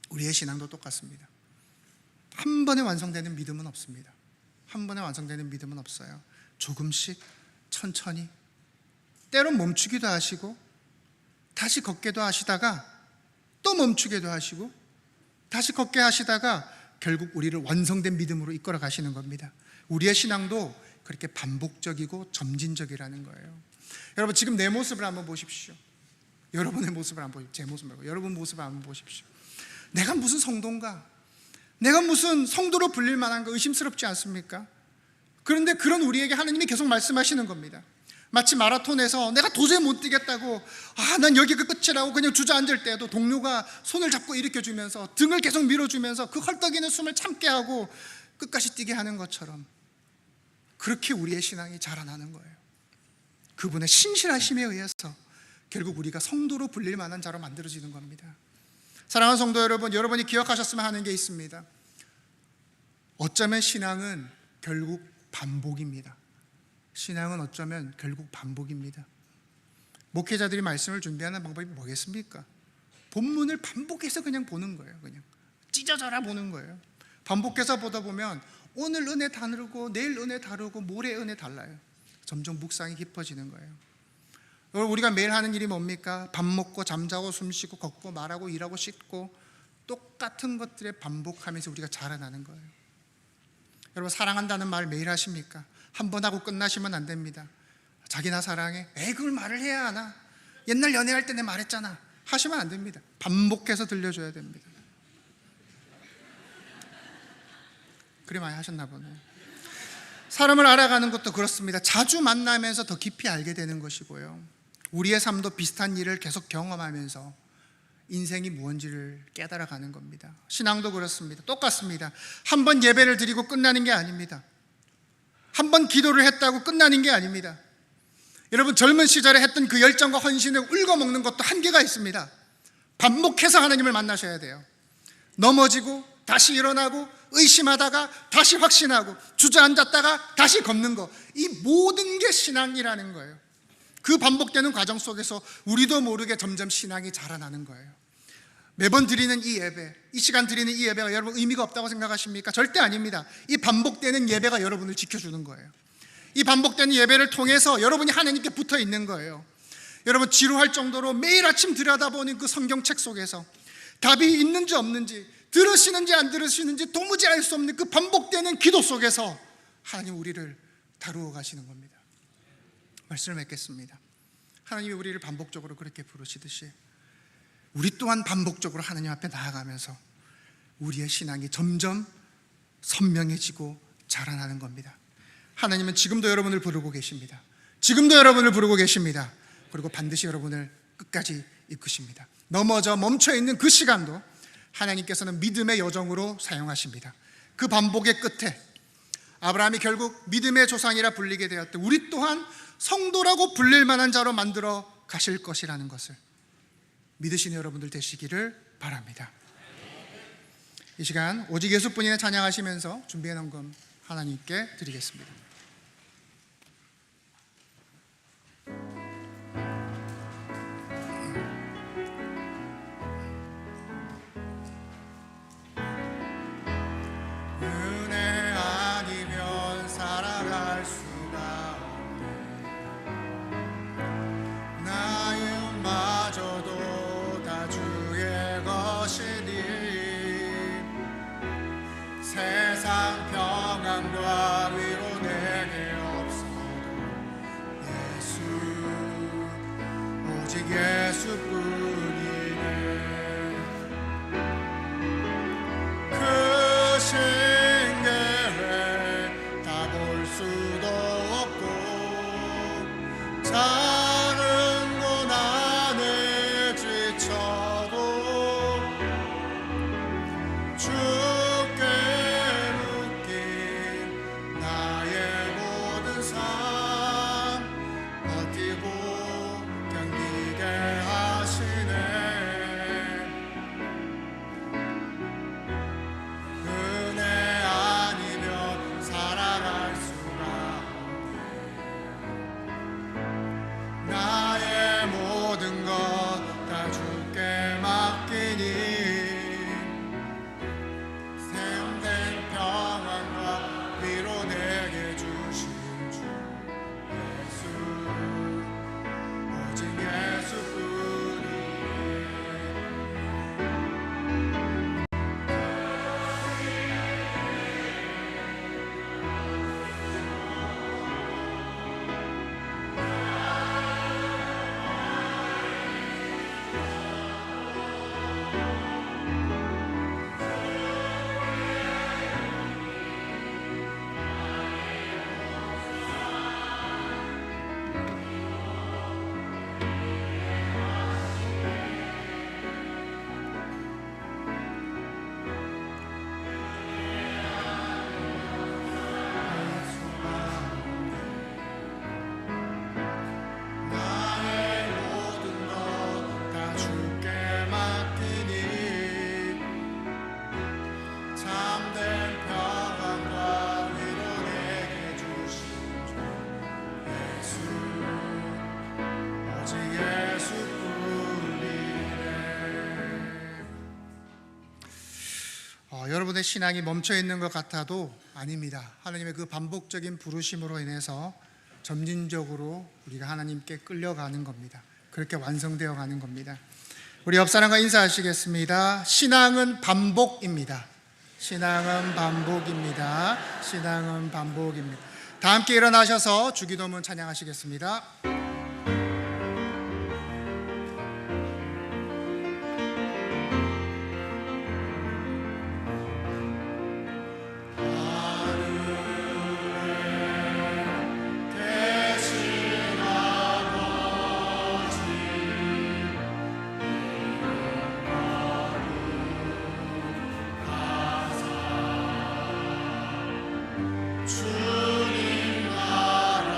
우리의 신앙도 똑같습니다. 한 번에 완성되는 믿음은 없습니다. 한 번에 완성되는 믿음은 없어요. 조금씩 천천히, 때론 멈추기도 하시고 다시 걷게도 하시다가 또 멈추게도 하시고 다시 걷게 하시다가 결국 우리를 완성된 믿음으로 이끌어 가시는 겁니다. 우리의 신앙도 그렇게 반복적이고 점진적이라는 거예요. 여러분, 지금 내 모습을 한번 보십시오. 여러분의 모습을 한번 보십시오. 제 모습 말고 여러분 모습을 한번 보십시오. 내가 무슨 성도인가? 내가 무슨 성도로 불릴 만한가 의심스럽지 않습니까? 그런데 그런 우리에게 하나님이 계속 말씀하시는 겁니다. 마치 마라톤에서 내가 도저히 못 뛰겠다고, 난 여기가 끝이라고 그냥 주저앉을 때도 동료가 손을 잡고 일으켜주면서 등을 계속 밀어주면서 그 헐떡이는 숨을 참게 하고 끝까지 뛰게 하는 것처럼, 그렇게 우리의 신앙이 자라나는 거예요. 그분의 신실하심에 의해서 결국 우리가 성도로 불릴 만한 자로 만들어지는 겁니다. 사랑하는 성도 여러분, 여러분이 기억하셨으면 하는 게 있습니다. 어쩌면 신앙은 결국 반복입니다. 신앙은 어쩌면 결국 반복입니다. 목회자들이 말씀을 준비하는 방법이 뭐겠습니까? 본문을 반복해서 그냥 보는 거예요. 그냥 찢어져라 보는 거예요. 반복해서 보다 보면 오늘 은혜 다르고 내일 은혜 다르고 모레 은혜 달라요. 점점 묵상이 깊어지는 거예요. 여러분, 우리가 매일 하는 일이 뭡니까? 밥 먹고 잠자고 숨쉬고 걷고 말하고 일하고 씻고 똑같은 것들에 반복하면서 우리가 자라나는 거예요. 여러분, 사랑한다는 말 매일 하십니까? 한 번 하고 끝나시면 안 됩니다. 자기 나 사랑해? 그걸 말을 해야 하나? 옛날 연애할 때 내 말했잖아. 하시면 안 됩니다. 반복해서 들려줘야 됩니다. 그리 많이 하셨나 보네. 사람을 알아가는 것도 그렇습니다. 자주 만나면서 더 깊이 알게 되는 것이고요, 우리의 삶도 비슷한 일을 계속 경험하면서 인생이 무언지를 깨달아가는 겁니다. 신앙도 그렇습니다. 똑같습니다. 한 번 예배를 드리고 끝나는 게 아닙니다. 한 번 기도를 했다고 끝나는 게 아닙니다. 여러분, 젊은 시절에 했던 그 열정과 헌신을 울거먹는 것도 한계가 있습니다. 반복해서 하나님을 만나셔야 돼요. 넘어지고 다시 일어나고 의심하다가 다시 확신하고 주저앉았다가 다시 걷는 거, 이 모든 게 신앙이라는 거예요. 그 반복되는 과정 속에서 우리도 모르게 점점 신앙이 자라나는 거예요. 매번 드리는 이 예배, 이 시간 드리는 이 예배가 여러분 의미가 없다고 생각하십니까? 절대 아닙니다. 이 반복되는 예배가 여러분을 지켜주는 거예요. 이 반복되는 예배를 통해서 여러분이 하나님께 붙어 있는 거예요. 여러분, 지루할 정도로 매일 아침 들여다보는 그 성경책 속에서 답이 있는지 없는지, 들으시는지 안 들으시는지 도무지 알 수 없는 그 반복되는 기도 속에서 하나님 우리를 다루어 가시는 겁니다. 말씀을 맺겠습니다. 하나님이 우리를 반복적으로 그렇게 부르시듯이 우리 또한 반복적으로 하나님 앞에 나아가면서 우리의 신앙이 점점 선명해지고 자라나는 겁니다. 하나님은 지금도 여러분을 부르고 계십니다. 지금도 여러분을 부르고 계십니다. 그리고 반드시 여러분을 끝까지 이끄십니다. 넘어져 멈춰있는 그 시간도 하나님께서는 믿음의 여정으로 사용하십니다. 그 반복의 끝에 아브라함이 결국 믿음의 조상이라 불리게 되었듯 우리 또한 성도라고 불릴 만한 자로 만들어 가실 것이라는 것을 믿으시는 여러분들 되시기를 바랍니다. 이 시간 오직 예수뿐이네 찬양하시면서 준비해 놓은 금 하나님께 드리겠습니다. 은혜 아니면 살아갈 수가 없네. 나윤마저도 다 주의 것이니 세상 평안과 위로 내게 없어도 예수 오직 예수뿐이네. 그 신계회 다 볼 수도 없고 작은 고난에 지쳐도 주께 묶인 나의 모든 삶 버티고 견디게 하시네. 은혜 아니면 살아갈 수가 없네. 나의 모든 것 다 주께 맡기니 세운된 평안과 위로 내게 주신 주 예수 오직 예수뿐이네. 나의 모든 것 다 주께 맡기니 참된 평안과 위로 내게 주신 주 예수 오직 예수뿐이네. 여러분의 신앙이 멈춰 있는 것 같아도 아닙니다. 하나님의 그 반복적인 부르심으로 인해서 점진적으로 우리가 하나님께 끌려가는 겁니다. 그렇게 완성되어 가는 겁니다. 우리 옆 사람과 인사하시겠습니다. 신앙은 반복입니다. 신앙은 반복입니다. 신앙은 반복입니다. 다 함께 일어나셔서 주기도문 찬양하시겠습니다. 주님 나라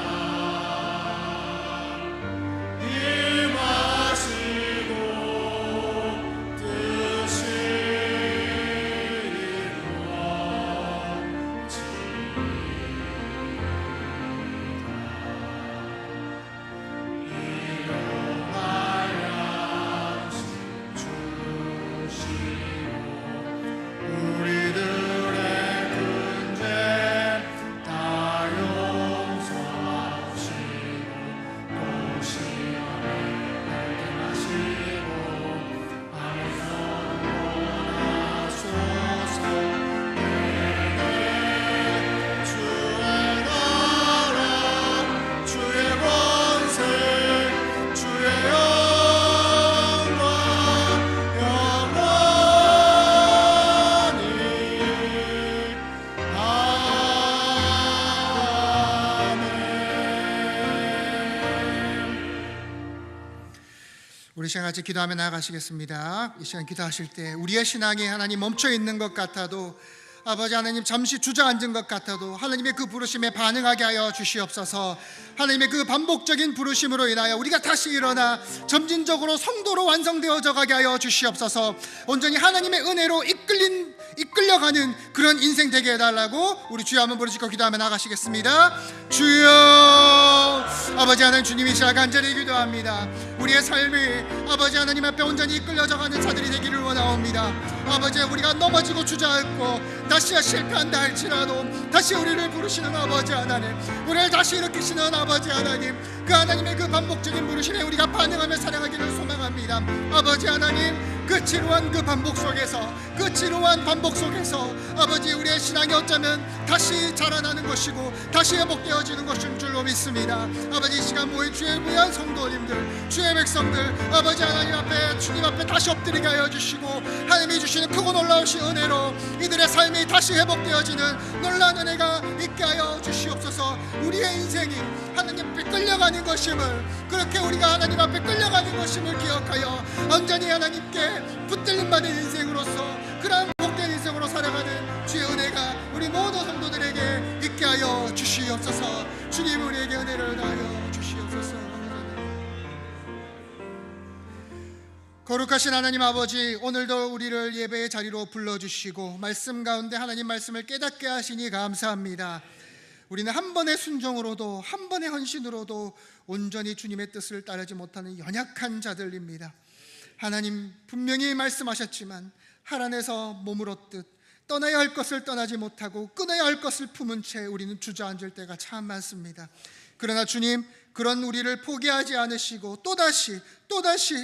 임하시고 뜻이 이루어지리라. 우리들의 근죄 다 용서하시고 또 시험에 달게 하시고 아무도 원하소서. 내게 주의 나라 주의 권세 주의 영광 영원히 우리 시간 같이 기도하며 나아가시겠습니다. 이 시간 기도하실 때 우리의 신앙이 하나님 멈춰 있는 것 같아도 아버지 하나님, 잠시 주저앉은 것 같아도 하나님의 그 부르심에 반응하게 하여 주시옵소서. 하나님의 그 반복적인 부르심으로 인하여 우리가 다시 일어나 점진적으로 성도로 완성되어져 가게 하여 주시옵소서. 온전히 하나님의 은혜로 이끌려가는 그런 인생 되게 해달라고 우리 주여 한번 부르시고 기도하며 나가시겠습니다. 주여. 아버지 하나님, 주님이 시작 간절히 기도합니다. 우리의 삶이 아버지 하나님 앞에 온전히 이끌려져가는 자들이 되기를 원하옵니다. 아버지, 우리가 넘어지고 주저앉고 다시 실패한다 할지라도 다시 우리를 부르시는 아버지 하나님, 우리를 다시 일으키시는 아버지 하나님, 그 하나님의 그 반복적인 부르심에 우리가 반응하며 사랑하기를 소망합니다. 아버지 하나님, 그 지루한 그 반복 속에서, 그 지루한 반복 속에서 아버지, 우리의 신앙이 어쩌면 다시 자라나는 것이고 다시 회복되어지는 것인 줄로 믿습니다. 아버지, 이 시간 모인 주의 귀한 성도님들, 주의 백성들, 아버지 하나님 앞에, 주님 앞에 다시 엎드리게 하여 주시고 하나님이 주시는 크고 놀라우신 은혜로 이들의 삶이 다시 회복되어지는 놀라운 은혜가 있게 하여 주시옵소서. 우리의 인생이 하나님 앞에 끌려가는 것임을, 그렇게 우리가 하나님 앞에 끌려가는 것임을 기억하여 온전히 하나님께 붙들림 받은 인생으로서, 그런 복된 인생으로 살아가는 주의 은혜가 우리 모든 성도들에게 있게 하여 주시옵소서. 주님, 우리에게 은혜를 다하여 주시옵소서. 거룩하신 하나님 아버지, 오늘도 우리를 예배의 자리로 불러주시고 말씀 가운데 하나님 말씀을 깨닫게 하시니 감사합니다. 우리는 한 번의 순종으로도, 한 번의 헌신으로도 온전히 주님의 뜻을 따르지 못하는 연약한 자들입니다. 하나님, 분명히 말씀하셨지만 하란에서 머물었듯 떠나야 할 것을 떠나지 못하고 끊어야 할 것을 품은 채 우리는 주저앉을 때가 참 많습니다. 그러나 주님, 그런 우리를 포기하지 않으시고 또다시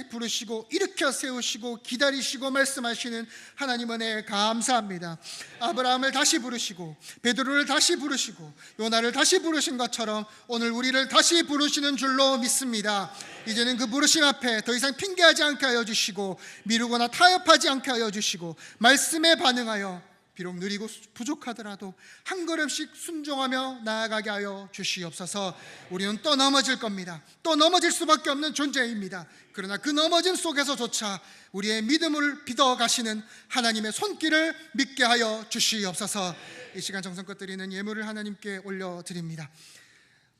부르시고 일으켜 세우시고 기다리시고 말씀하시는 하나님 은혜에 감사합니다. 아브라함을 다시 부르시고 베드로를 다시 부르시고 요나를 다시 부르신 것처럼 오늘 우리를 다시 부르시는 줄로 믿습니다. 이제는 그 부르심 앞에 더 이상 핑계하지 않게 하여 주시고 미루거나 타협하지 않게 하여 주시고 말씀에 반응하여 비록 느리고 부족하더라도 한 걸음씩 순종하며 나아가게 하여 주시옵소서. 우리는 또 넘어질 겁니다. 또 넘어질 수밖에 없는 존재입니다. 그러나 그 넘어짐 속에서조차 우리의 믿음을 빚어가시는 하나님의 손길을 믿게 하여 주시옵소서. 이 시간 정성껏 드리는 예물을 하나님께 올려드립니다.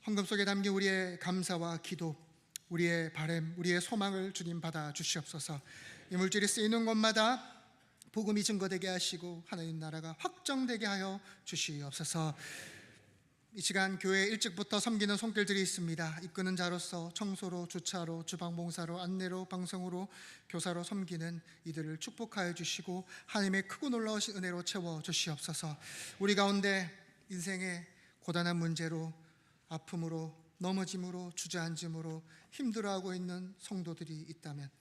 헌금 속에 담긴 우리의 감사와 기도, 우리의 바람, 우리의 소망을 주님 받아 주시옵소서. 이 물질이 쓰이는 곳마다 복음이 증거되게 하시고 하나님 나라가 확정되게 하여 주시옵소서. 이 시간 교회 일찍부터 섬기는 손길들이 있습니다. 이끄는 자로서 청소로, 주차로, 주방봉사로, 안내로, 방송으로, 교사로 섬기는 이들을 축복하여 주시고 하나님의 크고 놀라우신 은혜로 채워 주시옵소서. 우리 가운데 인생의 고단한 문제로, 아픔으로, 넘어짐으로, 주저앉음으로 힘들어하고 있는 성도들이 있다면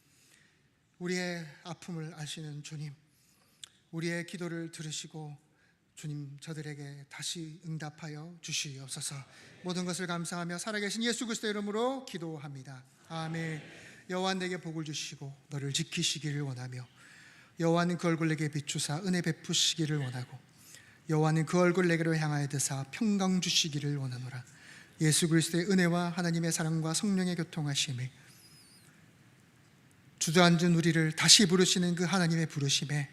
우리의 아픔을 아시는 주님, 우리의 기도를 들으시고 주님, 저들에게 다시 응답하여 주시옵소서. 모든 것을 감사하며 살아계신 예수 그리스도의 이름으로 기도합니다. 아멘. 여호와는 내게 복을 주시고 너를 지키시기를 원하며 여호와는 그 얼굴 내게 비추사 은혜 베푸시기를 원하고 여호와는 그 얼굴 내게로 향하여 드사 평강 주시기를 원하노라. 예수 그리스도의 은혜와 하나님의 사랑과 성령의 교통하심이 주저앉은 우리를 다시 부르시는 그 하나님의 부르심에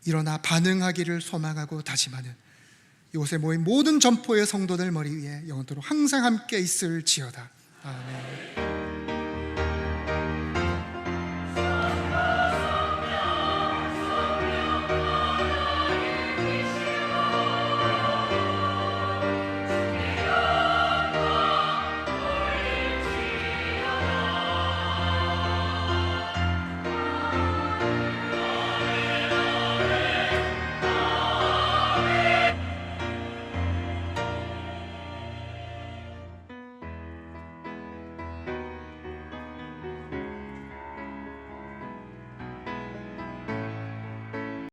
일어나 반응하기를 소망하고 다짐하는 이곳에 모인 모든 점포의 성도들 머리 위에 영원토록 항상 함께 있을지어다. 아멘.